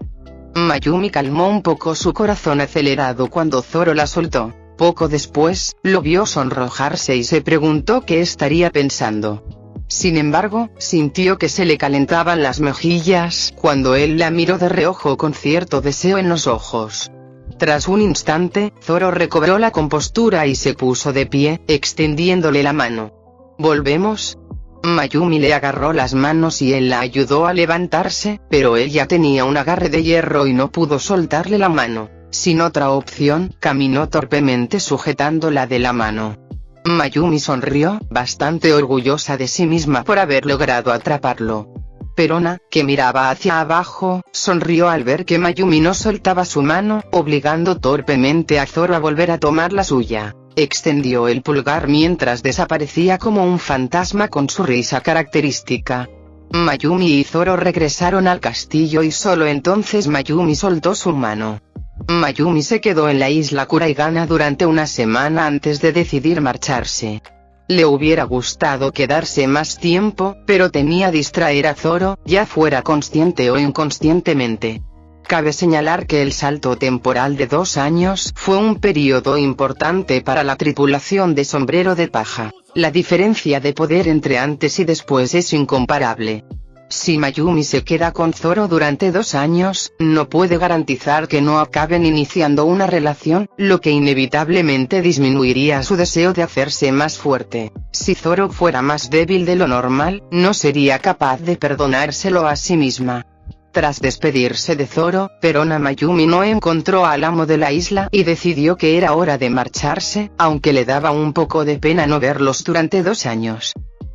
Mayumi calmó un poco su corazón acelerado cuando Zoro la soltó. Poco después, lo vio sonrojarse y se preguntó qué estaría pensando. Sin embargo, sintió que se le calentaban las mejillas cuando él la miró de reojo con cierto deseo en los ojos. Tras un instante, Zoro recobró la compostura y se puso de pie, extendiéndole la mano. ¿Volvemos? Mayumi le agarró las manos y él la ayudó a levantarse, pero ella tenía un agarre de hierro y no pudo soltarle la mano. Sin otra opción, caminó torpemente sujetándola de la mano. Mayumi sonrió, bastante orgullosa de sí misma por haber logrado atraparlo. Perona, que miraba hacia abajo, sonrió al ver que Mayumi no soltaba su mano, obligando torpemente a Zoro a volver a tomar la suya. Extendió el pulgar mientras desaparecía como un fantasma con su risa característica. Mayumi y Zoro regresaron al castillo y solo entonces Mayumi soltó su mano. Mayumi se quedó en la isla Kuraigana durante una semana antes de decidir marcharse. Le hubiera gustado quedarse más tiempo, pero temía distraer a Zoro, ya fuera consciente o inconscientemente. Cabe señalar que el salto temporal de 2 años fue un periodo importante para la tripulación de Sombrero de Paja. La diferencia de poder entre antes y después es incomparable. Si Mayumi se queda con Zoro durante 2 años, no puede garantizar que no acaben iniciando una relación, lo que inevitablemente disminuiría su deseo de hacerse más fuerte. Si Zoro fuera más débil de lo normal, no sería capaz de perdonárselo a sí misma. Tras despedirse de Zoro, Perona Mayumi no encontró al amo de la isla y decidió que era hora de marcharse, aunque le daba un poco de pena no verlos durante 2 años.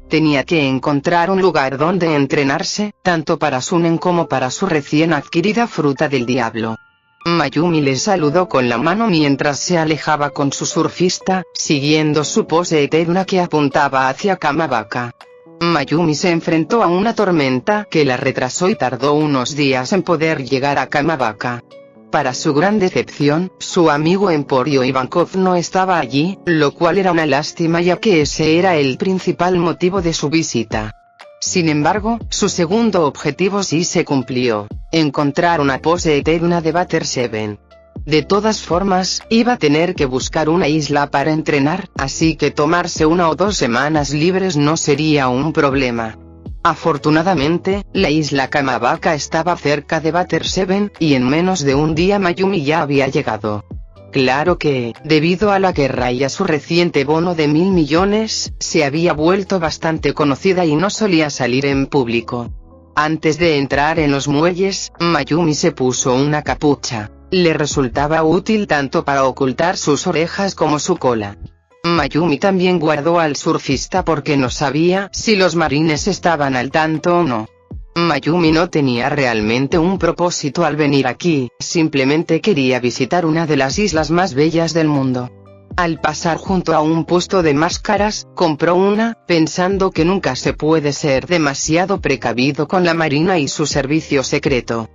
Tenía que encontrar un lugar donde entrenarse, tanto para Sunen como para su recién adquirida fruta del diablo. Mayumi le saludó con la mano mientras se alejaba con su surfista, siguiendo su pose eterna que apuntaba hacia Kamabaka. Mayumi se enfrentó a una tormenta que la retrasó y tardó unos días en poder llegar a Kamabaka. Para su gran decepción, su amigo Emporio Ivankov no estaba allí, lo cual era una lástima ya que ese era el principal motivo de su visita. Sin embargo, su segundo objetivo sí se cumplió: encontrar una pose eterna de Butter Seven. De todas formas, iba a tener que buscar una isla para entrenar, así que tomarse 1 o 2 semanas libres no sería un problema. Afortunadamente, la isla Kamabaka estaba cerca de Butter Seven, y en menos de un día Mayumi ya había llegado. Claro que, debido a la guerra y a su reciente bono de 1.000 millones, se había vuelto bastante conocida y no solía salir en público. Antes de entrar en los muelles, Mayumi se puso una capucha. Le resultaba útil tanto para ocultar sus orejas como su cola. Mayumi también guardó al surfista porque no sabía si los marines estaban al tanto o no. Mayumi no tenía realmente un propósito al venir aquí, simplemente quería visitar una de las islas más bellas del mundo. Al pasar junto a un puesto de máscaras, compró una, pensando que nunca se puede ser demasiado precavido con la marina y su servicio secreto.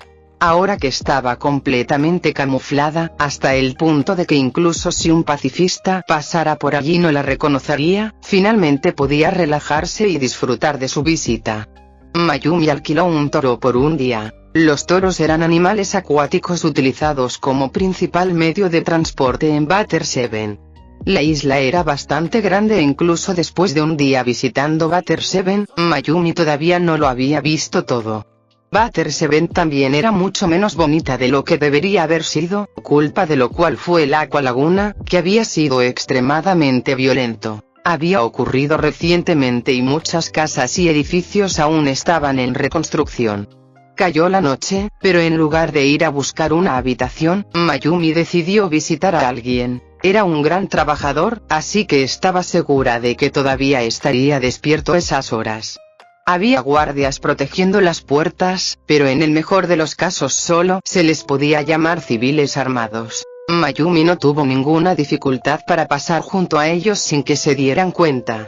Ahora que estaba completamente camuflada, hasta el punto de que incluso si un pacifista pasara por allí no la reconocería, finalmente podía relajarse y disfrutar de su visita. Mayumi alquiló un toro por un día. Los toros eran animales acuáticos utilizados como principal medio de transporte en Butter Seven. La isla era bastante grande e incluso después de un día visitando Butter Seven, Mayumi todavía no lo había visto todo. Butter Seven también era mucho menos bonita de lo que debería haber sido, culpa de lo cual fue el Aqua Laguna, que había sido extremadamente violento. Había ocurrido recientemente y muchas casas y edificios aún estaban en reconstrucción. Cayó la noche, pero en lugar de ir a buscar una habitación, Mayumi decidió visitar a alguien. Era un gran trabajador, así que estaba segura de que todavía estaría despierto esas horas. Había guardias protegiendo las puertas, pero en el mejor de los casos solo se les podía llamar civiles armados. Mayumi no tuvo ninguna dificultad para pasar junto a ellos sin que se dieran cuenta.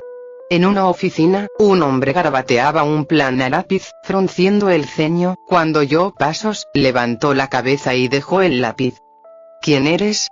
En una oficina, un hombre garabateaba un plan a lápiz, frunciendo el ceño. Cuando oyó pasos, levantó la cabeza y dejó el lápiz. ¿Quién eres?,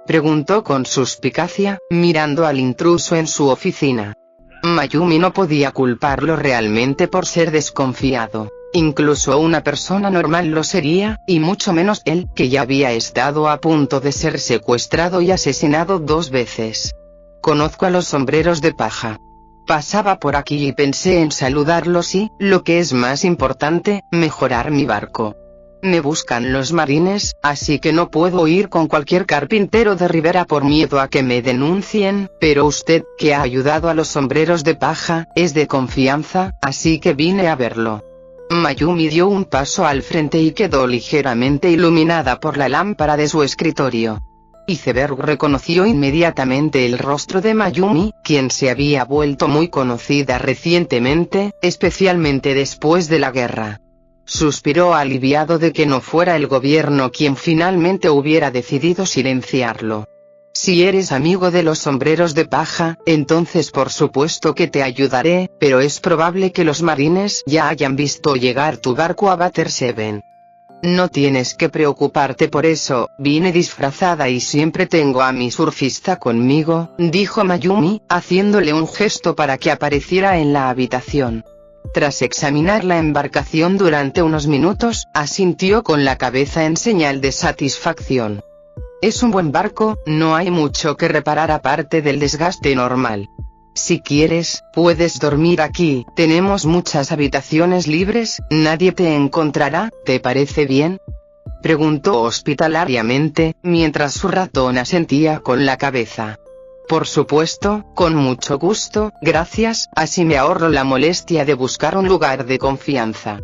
preguntó con suspicacia, mirando al intruso en su oficina. Mayumi no podía culparlo realmente por ser desconfiado. Incluso una persona normal lo sería, y mucho menos él, que ya había estado a punto de ser secuestrado y asesinado 2 veces. Conozco a los sombreros de paja. Pasaba por aquí y pensé en saludarlos y, lo que es más importante, mejorar mi barco. Me buscan los marines, así que no puedo ir con cualquier carpintero de Rivera por miedo a que me denuncien, pero usted, que ha ayudado a los sombreros de paja, es de confianza, así que vine a verlo. Mayumi dio un paso al frente y quedó ligeramente iluminada por la lámpara de su escritorio. Iceberg reconoció inmediatamente el rostro de Mayumi, quien se había vuelto muy conocida recientemente, especialmente después de la guerra. Suspiró aliviado de que no fuera el gobierno quien finalmente hubiera decidido silenciarlo. Si eres amigo de los sombreros de paja, entonces por supuesto que te ayudaré, pero es probable que los marines ya hayan visto llegar tu barco a Bater Seven. No tienes que preocuparte por eso, vine disfrazada y siempre tengo a mi surfista conmigo, dijo Mayumi, haciéndole un gesto para que apareciera en la habitación. Tras examinar la embarcación durante unos minutos, asintió con la cabeza en señal de satisfacción. Es un buen barco, no hay mucho que reparar aparte del desgaste normal. Si quieres, puedes dormir aquí, tenemos muchas habitaciones libres, nadie te encontrará, ¿te parece bien?, preguntó hospitalariamente, mientras su ratón asentía con la cabeza. Por supuesto, con mucho gusto, gracias, así me ahorro la molestia de buscar un lugar de confianza.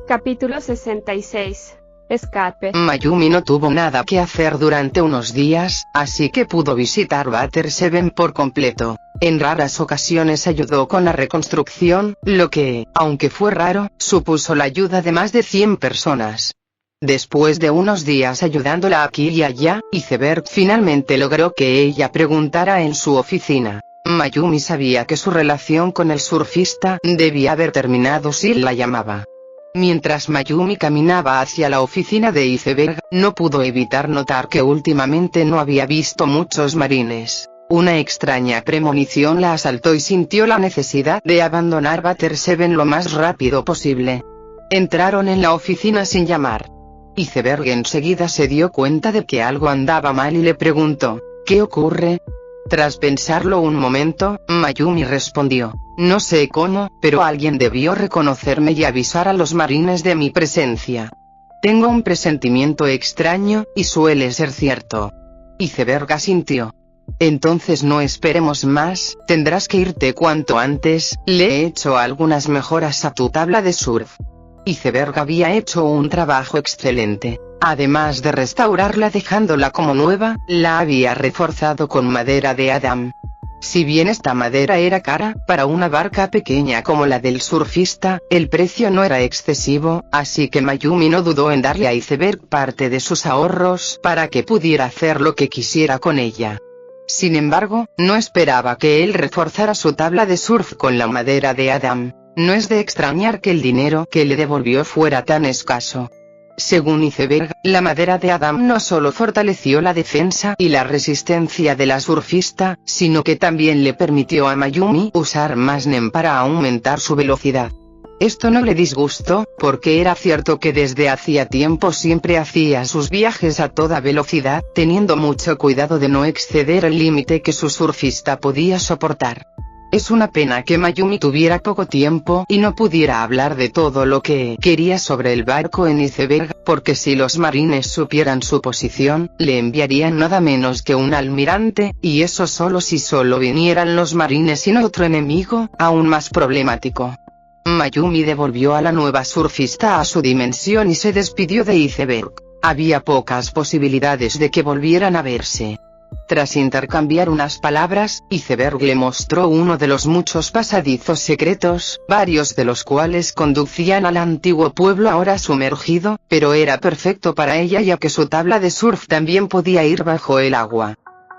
Capítulo 66. Escape. Mayumi no tuvo nada que hacer durante unos días, así que pudo visitar Bater Seven por completo. En raras ocasiones ayudó con la reconstrucción, lo que, aunque fue raro, supuso la ayuda de más de 100 personas. Después de unos días ayudándola aquí y allá, Iceberg finalmente logró que ella preguntara en su oficina. Mayumi sabía que su relación con el surfista debía haber terminado si la llamaba. Mientras Mayumi caminaba hacia la oficina de Iceberg, no pudo evitar notar que últimamente no había visto muchos marines. Una extraña premonición la asaltó y sintió la necesidad de abandonar Bater Seven lo más rápido posible. Entraron en la oficina sin llamar. Iceberg enseguida se dio cuenta de que algo andaba mal y le preguntó, ¿qué ocurre? Tras pensarlo un momento, Mayumi respondió, no sé cómo, pero alguien debió reconocerme y avisar a los marines de mi presencia. Tengo un presentimiento extraño, y suele ser cierto. Iceberg asintió. Entonces no esperemos más, tendrás que irte cuanto antes, le he hecho algunas mejoras a tu tabla de surf. Iceberg había hecho un trabajo excelente. Además de restaurarla dejándola como nueva, la había reforzado con madera de Adam. Si bien esta madera era cara, para una barca pequeña como la del surfista, el precio no era excesivo, así que Mayumi no dudó en darle a Iceberg parte de sus ahorros para que pudiera hacer lo que quisiera con ella. Sin embargo, no esperaba que él reforzara su tabla de surf con la madera de Adam. No es de extrañar que el dinero que le devolvió fuera tan escaso. Según Iceberg, la madera de Adam no solo fortaleció la defensa y la resistencia de la surfista, sino que también le permitió a Mayumi usar más NEM para aumentar su velocidad. Esto no le disgustó, porque era cierto que desde hacía tiempo siempre hacía sus viajes a toda velocidad, teniendo mucho cuidado de no exceder el límite que su surfista podía soportar. Es una pena que Mayumi tuviera poco tiempo y no pudiera hablar de todo lo que quería sobre el barco en Iceberg, porque si los marines supieran su posición, le enviarían nada menos que un almirante, y eso solo si solo vinieran los marines y no otro enemigo, aún más problemático. Mayumi devolvió a la nueva surfista a su dimensión y se despidió de Iceberg. Había pocas posibilidades de que volvieran a verse. Tras intercambiar unas palabras, Iceberg le mostró uno de los muchos pasadizos secretos, varios de los cuales conducían al antiguo pueblo ahora sumergido, pero era perfecto para ella ya que su tabla de surf también podía ir bajo el agua.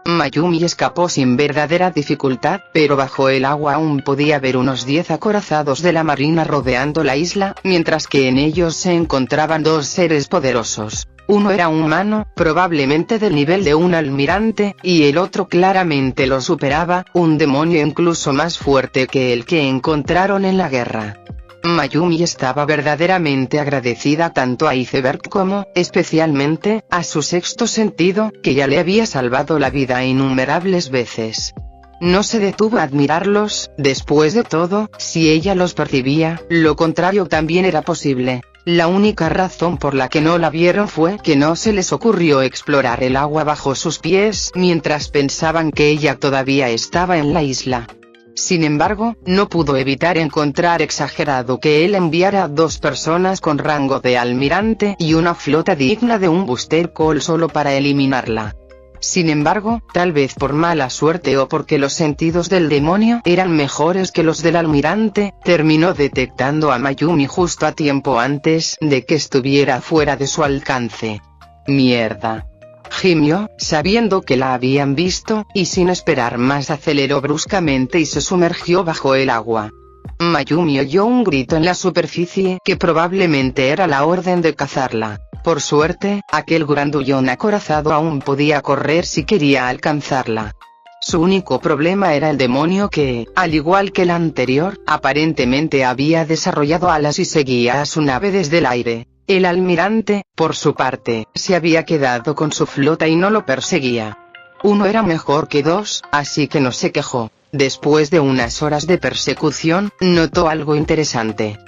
Mayumi escapó sin verdadera dificultad, pero bajo el agua aún podía ver unos 10 acorazados de la marina rodeando la isla, mientras que en ellos se encontraban dos seres poderosos. Uno era humano, probablemente del nivel de un almirante, y el otro claramente lo superaba, un demonio incluso más fuerte que el que encontraron en la guerra. Mayumi estaba verdaderamente agradecida tanto a Iceberg como, especialmente, a su sexto sentido, que ya le había salvado la vida innumerables veces. No se detuvo a admirarlos, después de todo, si ella los percibía, lo contrario también era posible. La única razón por la que no la vieron fue que no se les ocurrió explorar el agua bajo sus pies mientras pensaban que ella todavía estaba en la isla. Sin embargo, no pudo evitar encontrar exagerado que él enviara 2 personas con rango de almirante y una flota digna de un Booster Call solo para eliminarla. Sin embargo, tal vez por mala suerte o porque los sentidos del demonio eran mejores que los del almirante, terminó detectando a Mayumi justo a tiempo antes de que estuviera fuera de su alcance. Mierda. Gimió, sabiendo que la habían visto, y sin esperar más aceleró bruscamente y se sumergió bajo el agua. Mayumi oyó un grito en la superficie que probablemente era la orden de cazarla. Por suerte, aquel grandullón acorazado aún podía correr si quería alcanzarla. Su único problema era el demonio que, al igual que el anterior, aparentemente había desarrollado alas y seguía a su nave desde el aire. El almirante, por su parte, se había quedado con su flota y no lo perseguía. 1 era mejor que 2, así que no se quejó. Después de unas horas de persecución, notó algo interesante.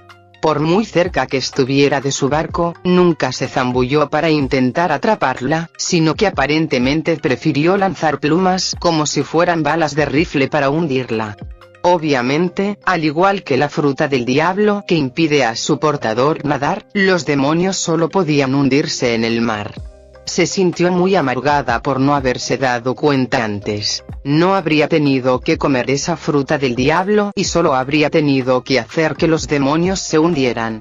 Por muy cerca que estuviera de su barco, nunca se zambulló para intentar atraparla, sino que aparentemente prefirió lanzar plumas como si fueran balas de rifle para hundirla. Obviamente, al igual que la fruta del diablo que impide a su portador nadar, los demonios solo podían hundirse en el mar. Se sintió muy amargada por no haberse dado cuenta antes. No habría tenido que comer esa fruta del diablo y solo habría tenido que hacer que los demonios se hundieran.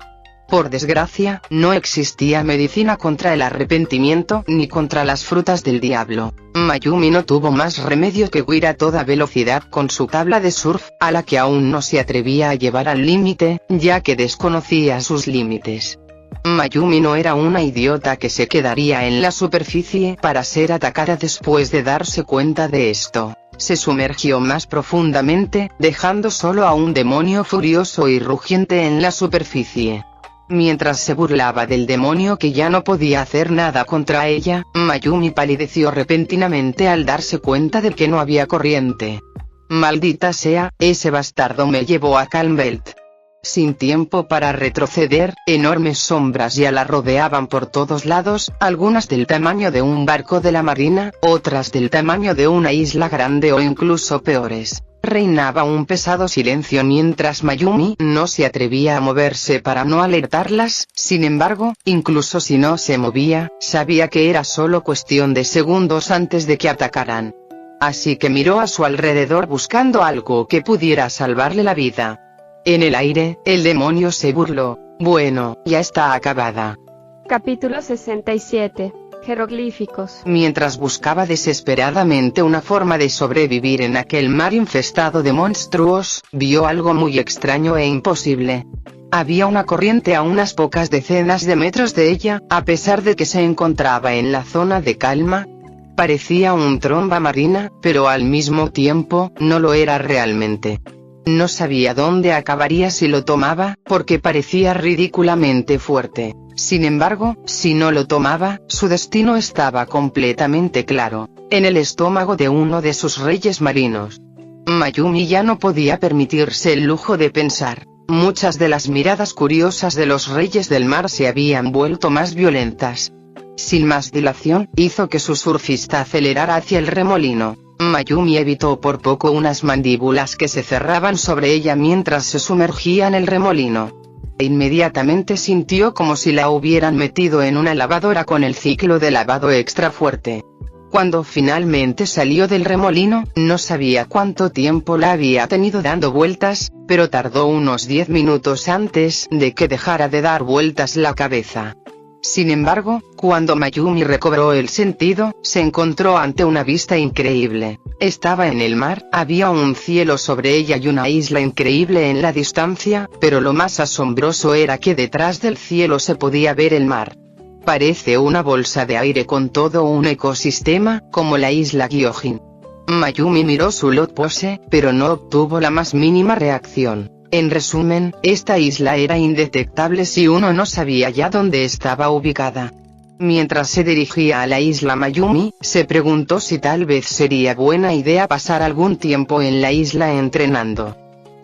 Por desgracia, no existía medicina contra el arrepentimiento ni contra las frutas del diablo. Mayumi no tuvo más remedio que huir a toda velocidad con su tabla de surf, a la que aún no se atrevía a llevar al límite, ya que desconocía sus límites. Mayumi no era una idiota que se quedaría en la superficie para ser atacada después de darse cuenta de esto. Se sumergió más profundamente, dejando solo a un demonio furioso y rugiente en la superficie. Mientras se burlaba del demonio que ya no podía hacer nada contra ella, Mayumi palideció repentinamente al darse cuenta de que no había corriente. Maldita sea, ese bastardo me llevó a Calm Belt. Sin tiempo para retroceder, enormes sombras ya la rodeaban por todos lados, algunas del tamaño de un barco de la marina, otras del tamaño de una isla grande o incluso peores. Reinaba un pesado silencio mientras Mayumi no se atrevía a moverse para no alertarlas. Sin embargo, incluso si no se movía, sabía que era solo cuestión de segundos antes de que atacaran. Así que miró a su alrededor buscando algo que pudiera salvarle la vida. En el aire, el demonio se burló. Bueno, ya está acabada. Capítulo 67. Jeroglíficos. Mientras buscaba desesperadamente una forma de sobrevivir en aquel mar infestado de monstruos, vio algo muy extraño e imposible. Había una corriente a unas pocas decenas de metros de ella, a pesar de que se encontraba en la zona de calma. Parecía un tromba marina, pero al mismo tiempo, no lo era realmente. No sabía dónde acabaría si lo tomaba, porque parecía ridículamente fuerte. Sin embargo, si no lo tomaba, su destino estaba completamente claro, en el estómago de uno de sus reyes marinos. Mayumi ya no podía permitirse el lujo de pensar. Muchas de las miradas curiosas de los reyes del mar se habían vuelto más violentas. Sin más dilación, hizo que su surfista acelerara hacia el remolino. Mayumi evitó por poco unas mandíbulas que se cerraban sobre ella mientras se sumergía en el remolino. Inmediatamente sintió como si la hubieran metido en una lavadora con el ciclo de lavado extra fuerte. Cuando finalmente salió del remolino, no sabía cuánto tiempo la había tenido dando vueltas, pero tardó unos 10 minutos antes de que dejara de dar vueltas la cabeza. Sin embargo, cuando Mayumi recobró el sentido, se encontró ante una vista increíble. Estaba en el mar, había un cielo sobre ella y una isla increíble en la distancia, pero lo más asombroso era que detrás del cielo se podía ver el mar. Parece una bolsa de aire con todo un ecosistema, como la isla Gyojin. Mayumi miró su lot pose, pero no obtuvo la más mínima reacción. En resumen, esta isla era indetectable si uno no sabía ya dónde estaba ubicada. Mientras se dirigía a la isla Mayumi, se preguntó si tal vez sería buena idea pasar algún tiempo en la isla entrenando.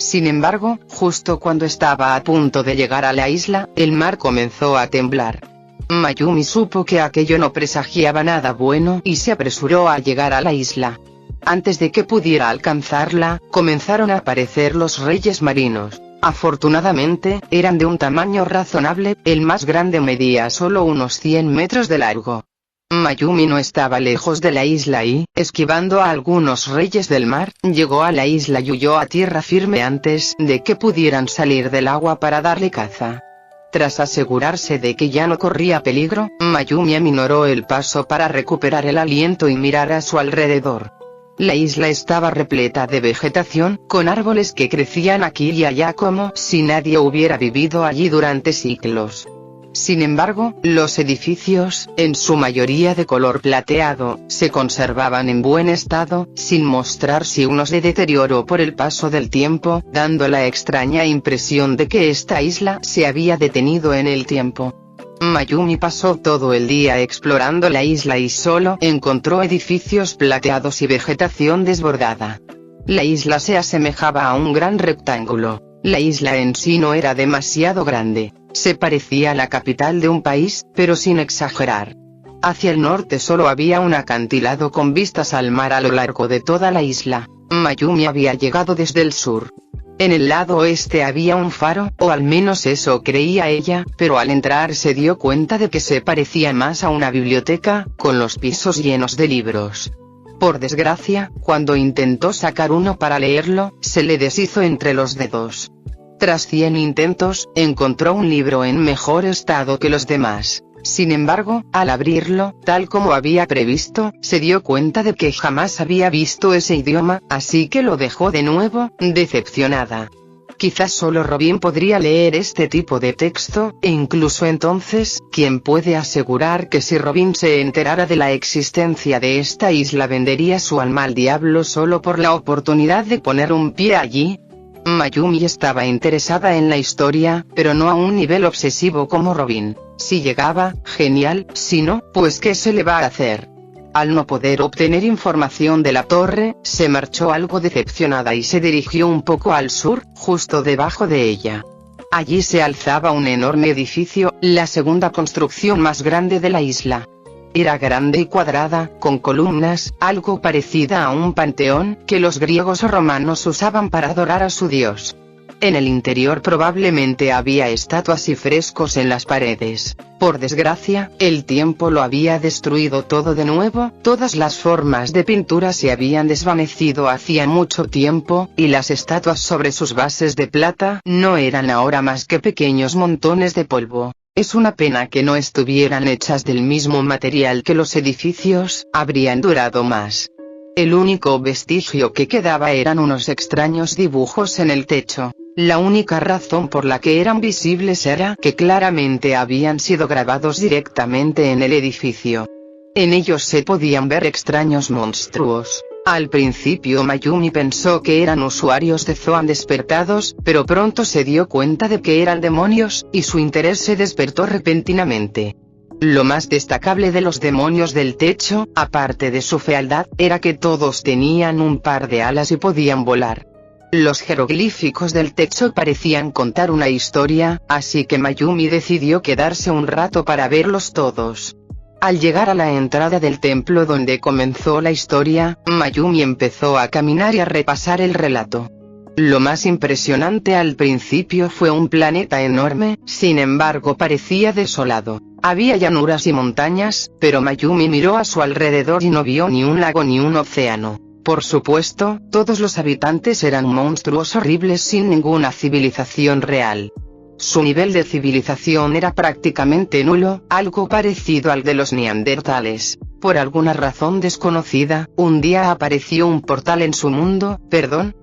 Sin embargo, justo cuando estaba a punto de llegar a la isla, el mar comenzó a temblar. Mayumi supo que aquello no presagiaba nada bueno y se apresuró a llegar a la isla. Antes de que pudiera alcanzarla, comenzaron a aparecer los reyes marinos. Afortunadamente, eran de un tamaño razonable, el más grande medía solo unos 100 metros de largo. Mayumi no estaba lejos de la isla y, esquivando a algunos reyes del mar, llegó a la isla y huyó a tierra firme antes de que pudieran salir del agua para darle caza. Tras asegurarse de que ya no corría peligro, Mayumi aminoró el paso para recuperar el aliento y mirar a su alrededor. La isla estaba repleta de vegetación, con árboles que crecían aquí y allá como si nadie hubiera vivido allí durante siglos. Sin embargo, los edificios, en su mayoría de color plateado, se conservaban en buen estado, sin mostrar signos de deterioro por el paso del tiempo, dando la extraña impresión de que esta isla se había detenido en el tiempo. Mayumi pasó todo el día explorando la isla y solo encontró edificios plateados y vegetación desbordada. La isla se asemejaba a un gran rectángulo. La isla en sí no era demasiado grande, se parecía a la capital de un país, pero sin exagerar. Hacia el norte solo había un acantilado con vistas al mar a lo largo de toda la isla. Mayumi había llegado desde el sur. En el lado oeste había un faro, o al menos eso creía ella, pero al entrar se dio cuenta de que se parecía más a una biblioteca, con los pisos llenos de libros. Por desgracia, cuando intentó sacar uno para leerlo, se le deshizo entre los dedos. Tras 100 intentos, encontró un libro en mejor estado que los demás. Sin embargo, al abrirlo, tal como había previsto, se dio cuenta de que jamás había visto ese idioma, así que lo dejó de nuevo, decepcionada. Quizás solo Robin podría leer este tipo de texto, e incluso entonces, ¿quién puede asegurar que si Robin se enterara de la existencia de esta isla vendería su alma al diablo solo por la oportunidad de poner un pie allí? Mayumi estaba interesada en la historia, pero no a un nivel obsesivo como Robin. Si llegaba, genial, si no, pues ¿qué se le va a hacer? Al no poder obtener información de la torre, se marchó algo decepcionada y se dirigió un poco al sur, justo debajo de ella. Allí se alzaba un enorme edificio, la segunda construcción más grande de la isla. Era grande y cuadrada, con columnas, algo parecida a un panteón, que los griegos o romanos usaban para adorar a su dios. En el interior probablemente había estatuas y frescos en las paredes. Por desgracia, el tiempo lo había destruido todo de nuevo, todas las formas de pintura se habían desvanecido hacía mucho tiempo, y las estatuas sobre sus bases de plata no eran ahora más que pequeños montones de polvo. Es una pena que no estuvieran hechas del mismo material que los edificios, habrían durado más. El único vestigio que quedaba eran unos extraños dibujos en el techo. La única razón por la que eran visibles era que claramente habían sido grabados directamente en el edificio. En ellos se podían ver extraños monstruos. Al principio Mayumi pensó que eran usuarios de Zoan despertados, pero pronto se dio cuenta de que eran demonios, y su interés se despertó repentinamente. Lo más destacable de los demonios del techo, aparte de su fealdad, era que todos tenían un par de alas y podían volar. Los jeroglíficos del techo parecían contar una historia, así que Mayumi decidió quedarse un rato para verlos todos. Al llegar a la entrada del templo donde comenzó la historia, Mayumi empezó a caminar y a repasar el relato. Lo más impresionante al principio fue un planeta enorme, sin embargo parecía desolado. Había llanuras y montañas, pero Mayumi miró a su alrededor y no vio ni un lago ni un océano. Por supuesto, todos los habitantes eran monstruos horribles sin ninguna civilización real. Su nivel de civilización era prácticamente nulo, algo parecido al de los neandertales. Por alguna razón desconocida, un día apareció un portal en su mundo,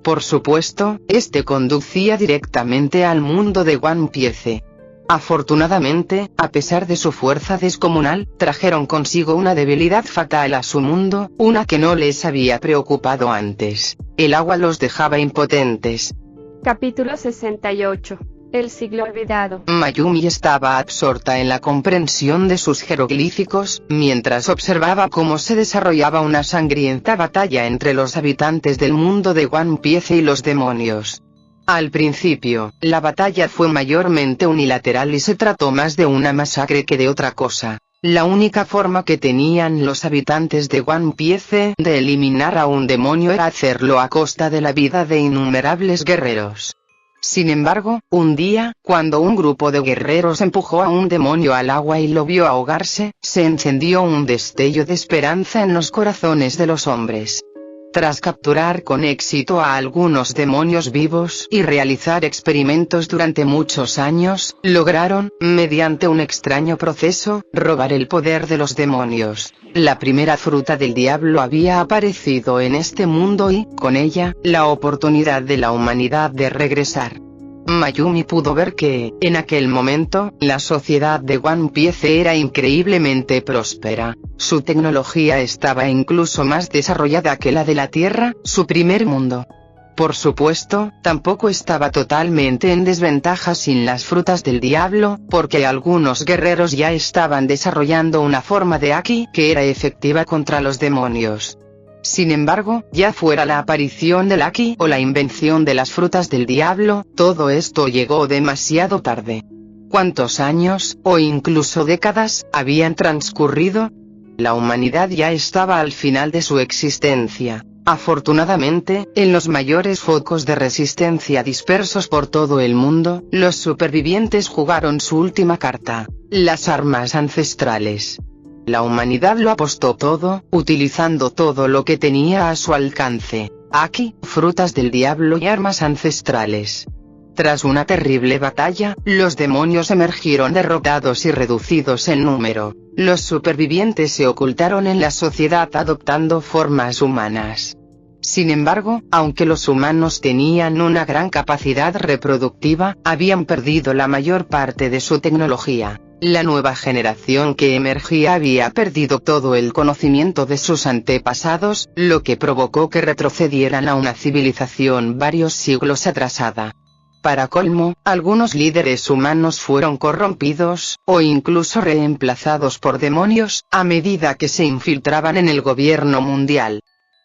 por supuesto, este conducía directamente al mundo de One Piece. Afortunadamente, a pesar de su fuerza descomunal, trajeron consigo una debilidad fatal a su mundo, una que no les había preocupado antes. El agua los dejaba impotentes. Capítulo 68. El siglo olvidado. Mayumi estaba absorta en la comprensión de sus jeroglíficos, mientras observaba cómo se desarrollaba una sangrienta batalla entre los habitantes del mundo de One Piece y los demonios. Al principio, la batalla fue mayormente unilateral y se trató más de una masacre que de otra cosa. La única forma que tenían los habitantes de One Piece de eliminar a un demonio era hacerlo a costa de la vida de innumerables guerreros. Sin embargo, un día, cuando un grupo de guerreros empujó a un demonio al agua y lo vio ahogarse, se encendió un destello de esperanza en los corazones de los hombres. Tras capturar con éxito a algunos demonios vivos y realizar experimentos durante muchos años, lograron, mediante un extraño proceso, robar el poder de los demonios. La primera fruta del diablo había aparecido en este mundo y, con ella, la oportunidad de la humanidad de regresar. Mayumi pudo ver que, en aquel momento, la sociedad de One Piece era increíblemente próspera. Su tecnología estaba incluso más desarrollada que la de la Tierra, su primer mundo. Por supuesto, tampoco estaba totalmente en desventaja sin las frutas del diablo, porque algunos guerreros ya estaban desarrollando una forma de Haki que era efectiva contra los demonios. Sin embargo, ya fuera la aparición del Haki o la invención de las frutas del diablo, todo esto llegó demasiado tarde. ¿Cuántos años, o incluso décadas, habían transcurrido? La humanidad ya estaba al final de su existencia. Afortunadamente, en los mayores focos de resistencia dispersos por todo el mundo, los supervivientes jugaron su última carta: las armas ancestrales. La humanidad lo apostó todo, utilizando todo lo que tenía a su alcance: Haki, frutas del diablo y armas ancestrales. Tras una terrible batalla, los demonios emergieron derrotados y reducidos en número. Los supervivientes se ocultaron en la sociedad adoptando formas humanas. Sin embargo, aunque los humanos tenían una gran capacidad reproductiva, habían perdido la mayor parte de su tecnología. La nueva generación que emergía había perdido todo el conocimiento de sus antepasados, lo que provocó que retrocedieran a una civilización varios siglos atrasada. Para colmo, algunos líderes humanos fueron corrompidos, o incluso reemplazados por demonios, a medida que se infiltraban en el gobierno mundial.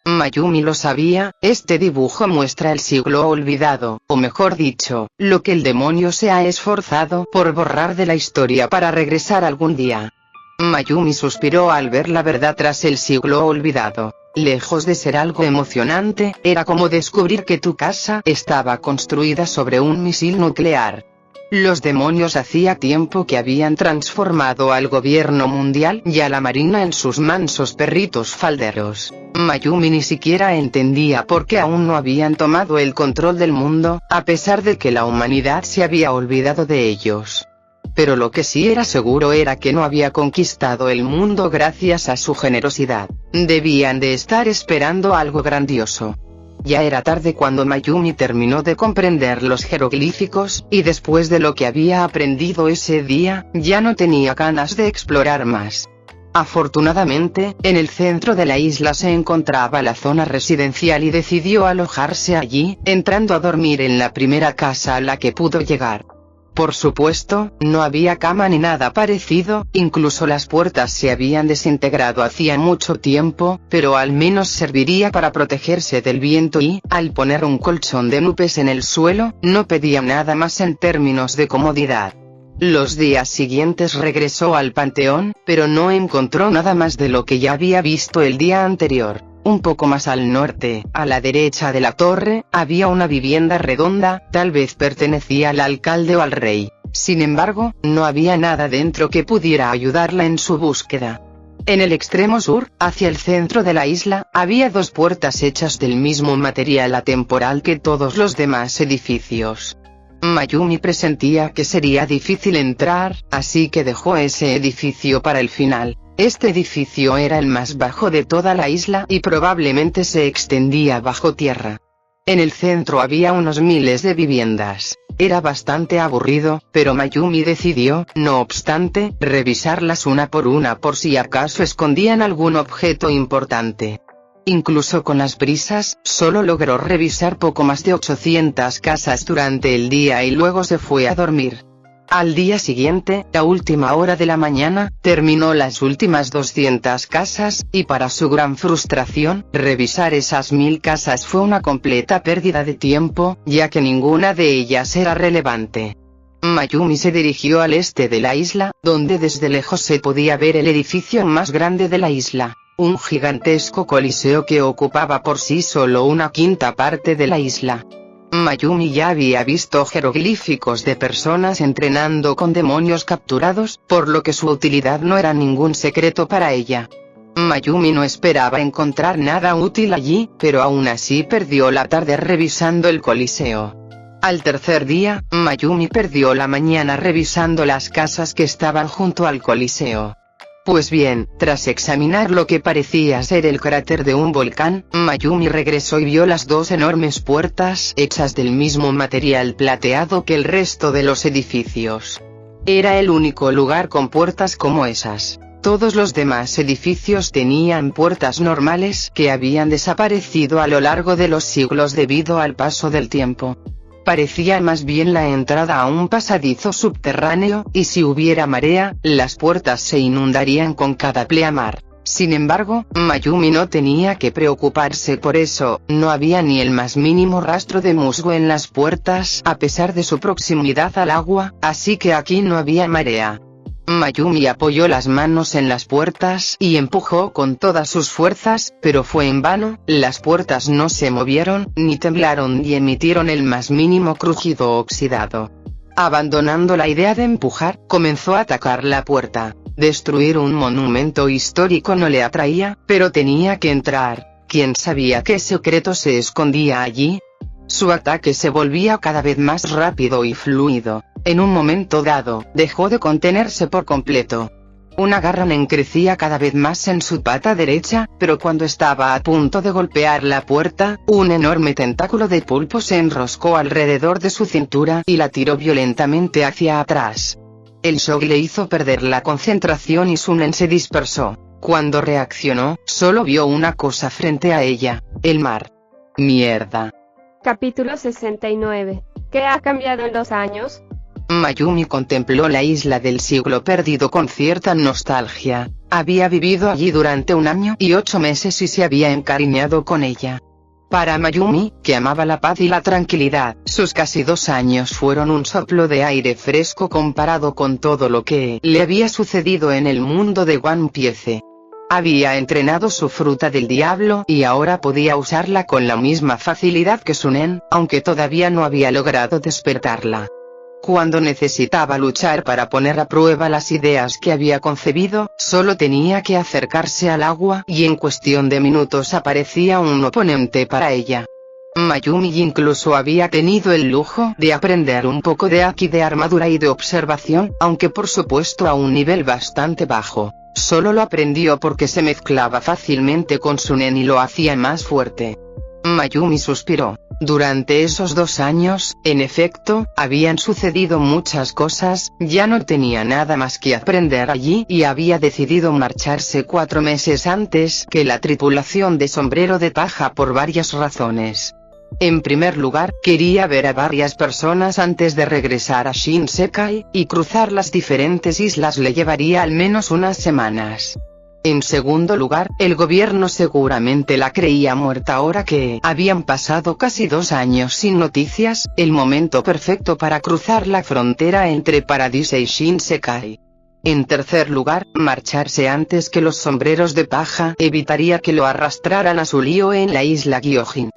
Mayumi lo sabía. Este dibujo muestra el siglo olvidado, o mejor dicho, lo que el demonio se ha esforzado por borrar de la historia para regresar algún día. Mayumi suspiró al ver la verdad tras el siglo olvidado. Lejos de ser algo emocionante, era como descubrir que tu casa estaba construida sobre un misil nuclear. Los demonios hacía tiempo que habían transformado al gobierno mundial y a la marina en sus mansos perritos falderos. Mayumi ni siquiera entendía por qué aún no habían tomado el control del mundo, a pesar de que la humanidad se había olvidado de ellos. Pero lo que sí era seguro era que no había conquistado el mundo gracias a su generosidad. Debían de estar esperando algo grandioso. Ya era tarde cuando Mayumi terminó de comprender los jeroglíficos, y después de lo que había aprendido ese día, ya no tenía ganas de explorar más. Afortunadamente, en el centro de la isla se encontraba la zona residencial y decidió alojarse allí, entrando a dormir en la primera casa a la que pudo llegar. Por supuesto, no había cama ni nada parecido, incluso las puertas se habían desintegrado hacía mucho tiempo, pero al menos serviría para protegerse del viento y, al poner un colchón de nubes en el suelo, no pedía nada más en términos de comodidad. Los días siguientes regresó al panteón, pero no encontró nada más de lo que ya había visto el día anterior. Un poco más al norte, a la derecha de la torre, había una vivienda redonda, tal vez pertenecía al alcalde o al rey. Sin embargo, no había nada dentro que pudiera ayudarla en su búsqueda. En el extremo sur, hacia el centro de la isla, había dos puertas hechas del mismo material atemporal que todos los demás edificios. Mayumi presentía que sería difícil entrar, así que dejó ese edificio para el final. Este edificio era el más bajo de toda la isla y probablemente se extendía bajo tierra. En el centro había unos miles de viviendas. Era bastante aburrido, pero Mayumi decidió, no obstante, revisarlas una por si acaso escondían algún objeto importante. Incluso con las prisas, solo logró revisar poco más de 800 casas durante el día y luego se fue a dormir. Al día siguiente, a última hora de la mañana, terminó las últimas 200 casas, y para su gran frustración, revisar esas 1000 casas fue una completa pérdida de tiempo, ya que ninguna de ellas era relevante. Mayumi se dirigió al este de la isla, donde desde lejos se podía ver el edificio más grande de la isla, un gigantesco coliseo que ocupaba por sí solo una quinta parte de la isla. Mayumi ya había visto jeroglíficos de personas entrenando con demonios capturados, por lo que su utilidad no era ningún secreto para ella. Mayumi no esperaba encontrar nada útil allí, pero aún así perdió la tarde revisando el coliseo. Al tercer día, Mayumi perdió la mañana revisando las casas que estaban junto al coliseo. Pues bien, tras examinar lo que parecía ser el cráter de un volcán, Mayumi regresó y vio las 2 enormes puertas hechas del mismo material plateado que el resto de los edificios. Era el único lugar con puertas como esas. Todos los demás edificios tenían puertas normales que habían desaparecido a lo largo de los siglos debido al paso del tiempo. Parecía más bien la entrada a un pasadizo subterráneo, y si hubiera marea, las puertas se inundarían con cada pleamar. Sin embargo, Mayumi no tenía que preocuparse por eso, no había ni el más mínimo rastro de musgo en las puertas a pesar de su proximidad al agua, así que aquí no había marea. Mayumi apoyó las manos en las puertas y empujó con todas sus fuerzas, pero fue en vano, las puertas no se movieron, ni temblaron ni emitieron el más mínimo crujido oxidado. Abandonando la idea de empujar, comenzó a atacar la puerta. Destruir un monumento histórico no le atraía, pero tenía que entrar. ¿Quién sabía qué secreto se escondía allí? Su ataque se volvía cada vez más rápido y fluido. En un momento dado, dejó de contenerse por completo. Una garra crecía cada vez más en su pata derecha, pero cuando estaba a punto de golpear la puerta, un enorme tentáculo de pulpo se enroscó alrededor de su cintura y la tiró violentamente hacia atrás. El shock le hizo perder la concentración y su nen se dispersó. Cuando reaccionó, solo vio una cosa frente a ella: el mar. Mierda. Capítulo 69. ¿Qué ha cambiado en los años? Mayumi contempló la isla del siglo perdido con cierta nostalgia. Había vivido allí durante 1 año y 8 meses y se había encariñado con ella. Para Mayumi, que amaba la paz y la tranquilidad, sus casi 2 años fueron un soplo de aire fresco comparado con todo lo que le había sucedido en el mundo de One Piece. Había entrenado su fruta del diablo y ahora podía usarla con la misma facilidad que su nen, aunque todavía no había logrado despertarla. Cuando necesitaba luchar para poner a prueba las ideas que había concebido, solo tenía que acercarse al agua y en cuestión de minutos aparecía un oponente para ella. Mayumi incluso había tenido el lujo de aprender un poco de haki de armadura y de observación, aunque por supuesto a un nivel bastante bajo. Solo lo aprendió porque se mezclaba fácilmente con su nen y lo hacía más fuerte. Mayumi suspiró. Durante esos 2 años, en efecto, habían sucedido muchas cosas, ya no tenía nada más que aprender allí y había decidido marcharse 4 meses antes que la tripulación de Sombrero de Paja por varias razones. En primer lugar, quería ver a varias personas antes de regresar a Shinsekai, y cruzar las diferentes islas le llevaría al menos unas semanas. En segundo lugar, el gobierno seguramente la creía muerta ahora que habían pasado casi 2 años sin noticias, el momento perfecto para cruzar la frontera entre Paradise y Shinsekai. En tercer lugar, marcharse antes que los sombreros de paja evitaría que lo arrastraran a su lío en la isla Gyojin.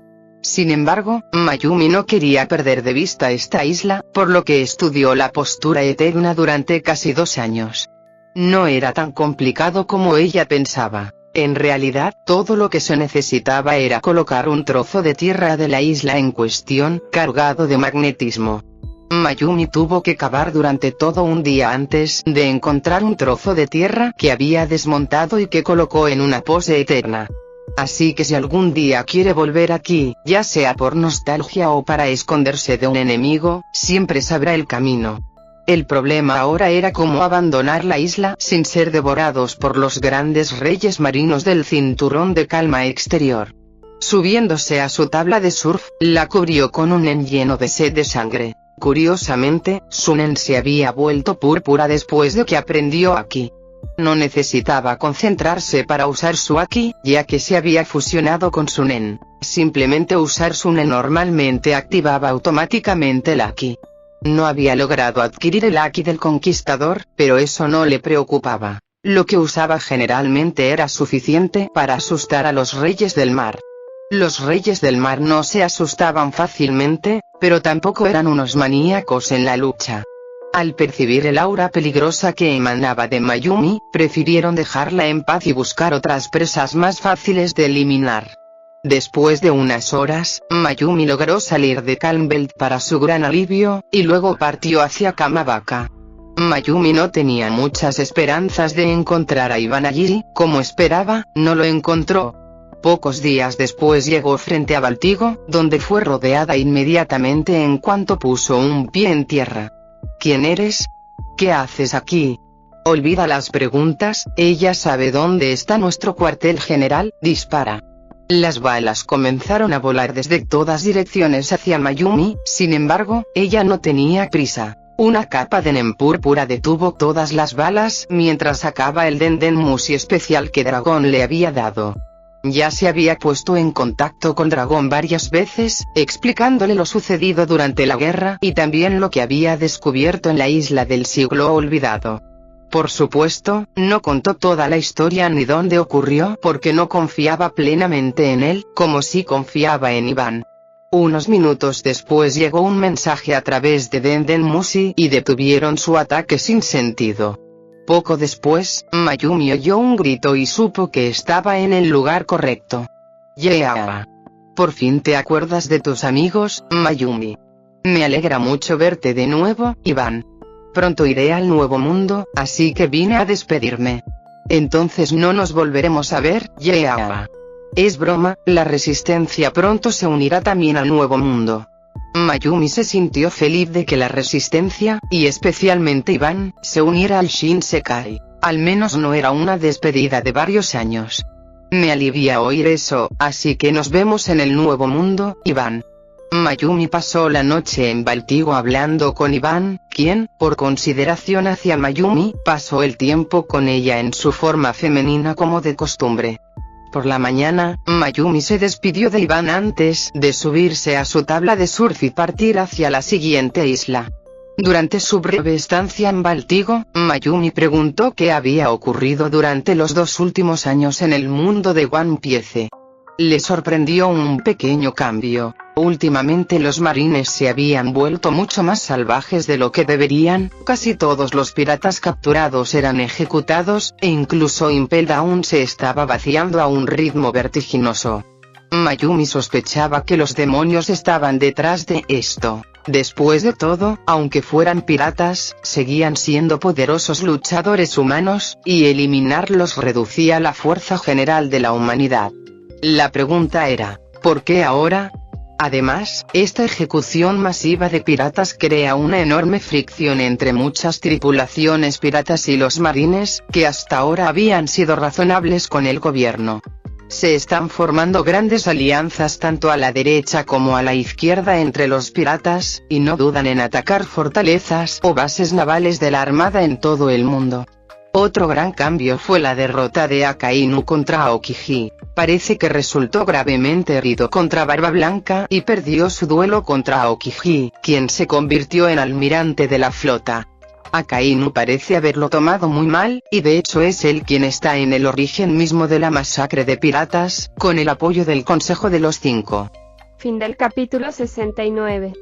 Sin embargo, Mayumi no quería perder de vista esta isla, por lo que estudió la postura eterna durante casi 2 años. No era tan complicado como ella pensaba. En realidad, todo lo que se necesitaba era colocar un trozo de tierra de la isla en cuestión, cargado de magnetismo. Mayumi tuvo que cavar durante todo un día antes de encontrar un trozo de tierra que había desmontado y que colocó en una pose eterna. Así que si algún día quiere volver aquí, ya sea por nostalgia o para esconderse de un enemigo, siempre sabrá el camino. El problema ahora era cómo abandonar la isla sin ser devorados por los grandes reyes marinos del cinturón de calma exterior. Subiéndose a su tabla de surf, la cubrió con un nen lleno de sed de sangre. Curiosamente, su nen se había vuelto púrpura después de que aprendió Haki. No necesitaba concentrarse para usar su Haki, ya que se había fusionado con su nen. Simplemente usar su nen normalmente activaba automáticamente el Haki. No había logrado adquirir el Haki del conquistador, pero eso no le preocupaba. Lo que usaba generalmente era suficiente para asustar a los reyes del mar. Los reyes del mar no se asustaban fácilmente, pero tampoco eran unos maníacos en la lucha. Al percibir el aura peligrosa que emanaba de Mayumi, prefirieron dejarla en paz y buscar otras presas más fáciles de eliminar. Después de unas horas, Mayumi logró salir de Calm Belt para su gran alivio, y luego partió hacia Kamabaka. Mayumi no tenía muchas esperanzas de encontrar a Ivan allí, como esperaba, no lo encontró. Pocos días después llegó frente a Baltigo, donde fue rodeada inmediatamente en cuanto puso un pie en tierra. ¿Quién eres? ¿Qué haces aquí? Olvida las preguntas, ella sabe dónde está nuestro cuartel general, dispara. Las balas comenzaron a volar desde todas direcciones hacia Mayumi, sin embargo, ella no tenía prisa. Una capa de nen púrpura detuvo todas las balas mientras sacaba el Denden Mushi especial que Dragón le había dado. Ya se había puesto en contacto con Dragón varias veces, explicándole lo sucedido durante la guerra y también lo que había descubierto en la isla del siglo olvidado. Por supuesto, no contó toda la historia ni dónde ocurrió porque no confiaba plenamente en él, como si confiaba en Iván. Unos minutos después llegó un mensaje a través de Denden Mushi y detuvieron su ataque sin sentido. Poco después, Mayumi oyó un grito y supo que estaba en el lugar correcto. Yeah. Por fin te acuerdas de tus amigos, Mayumi. Me alegra mucho verte de nuevo, Iván. Pronto iré al Nuevo Mundo, así que vine a despedirme. Entonces no nos volveremos a ver, yeah. Es broma, la Resistencia pronto se unirá también al Nuevo Mundo. Mayumi se sintió feliz de que la Resistencia, y especialmente Iván, se uniera al Shinsekai. Al menos no era una despedida de varios años. Me alivia oír eso, así que nos vemos en el Nuevo Mundo, Iván. Mayumi pasó la noche en Baltigo hablando con Iván, quien, por consideración hacia Mayumi, pasó el tiempo con ella en su forma femenina como de costumbre. Por la mañana, Mayumi se despidió de Iván antes de subirse a su tabla de surf y partir hacia la siguiente isla. Durante su breve estancia en Baltigo, Mayumi preguntó qué había ocurrido durante los 2 últimos años en el mundo de One Piece. Le sorprendió un pequeño cambio. Últimamente los marines se habían vuelto mucho más salvajes de lo que deberían, casi todos los piratas capturados eran ejecutados, e incluso Impel Down se estaba vaciando a un ritmo vertiginoso. Mayumi sospechaba que los demonios estaban detrás de esto. Después de todo, aunque fueran piratas, seguían siendo poderosos luchadores humanos, y eliminarlos reducía la fuerza general de la humanidad. La pregunta era, ¿por qué ahora? Además, esta ejecución masiva de piratas crea una enorme fricción entre muchas tripulaciones piratas y los marines, que hasta ahora habían sido razonables con el gobierno. Se están formando grandes alianzas tanto a la derecha como a la izquierda entre los piratas, y no dudan en atacar fortalezas o bases navales de la armada en todo el mundo. Otro gran cambio fue la derrota de Akainu contra Aokiji. Parece que resultó gravemente herido contra Barba Blanca y perdió su duelo contra Aokiji, quien se convirtió en almirante de la flota. Akainu parece haberlo tomado muy mal, y de hecho es él quien está en el origen mismo de la masacre de piratas, con el apoyo del Consejo de los 5. Fin del capítulo 69.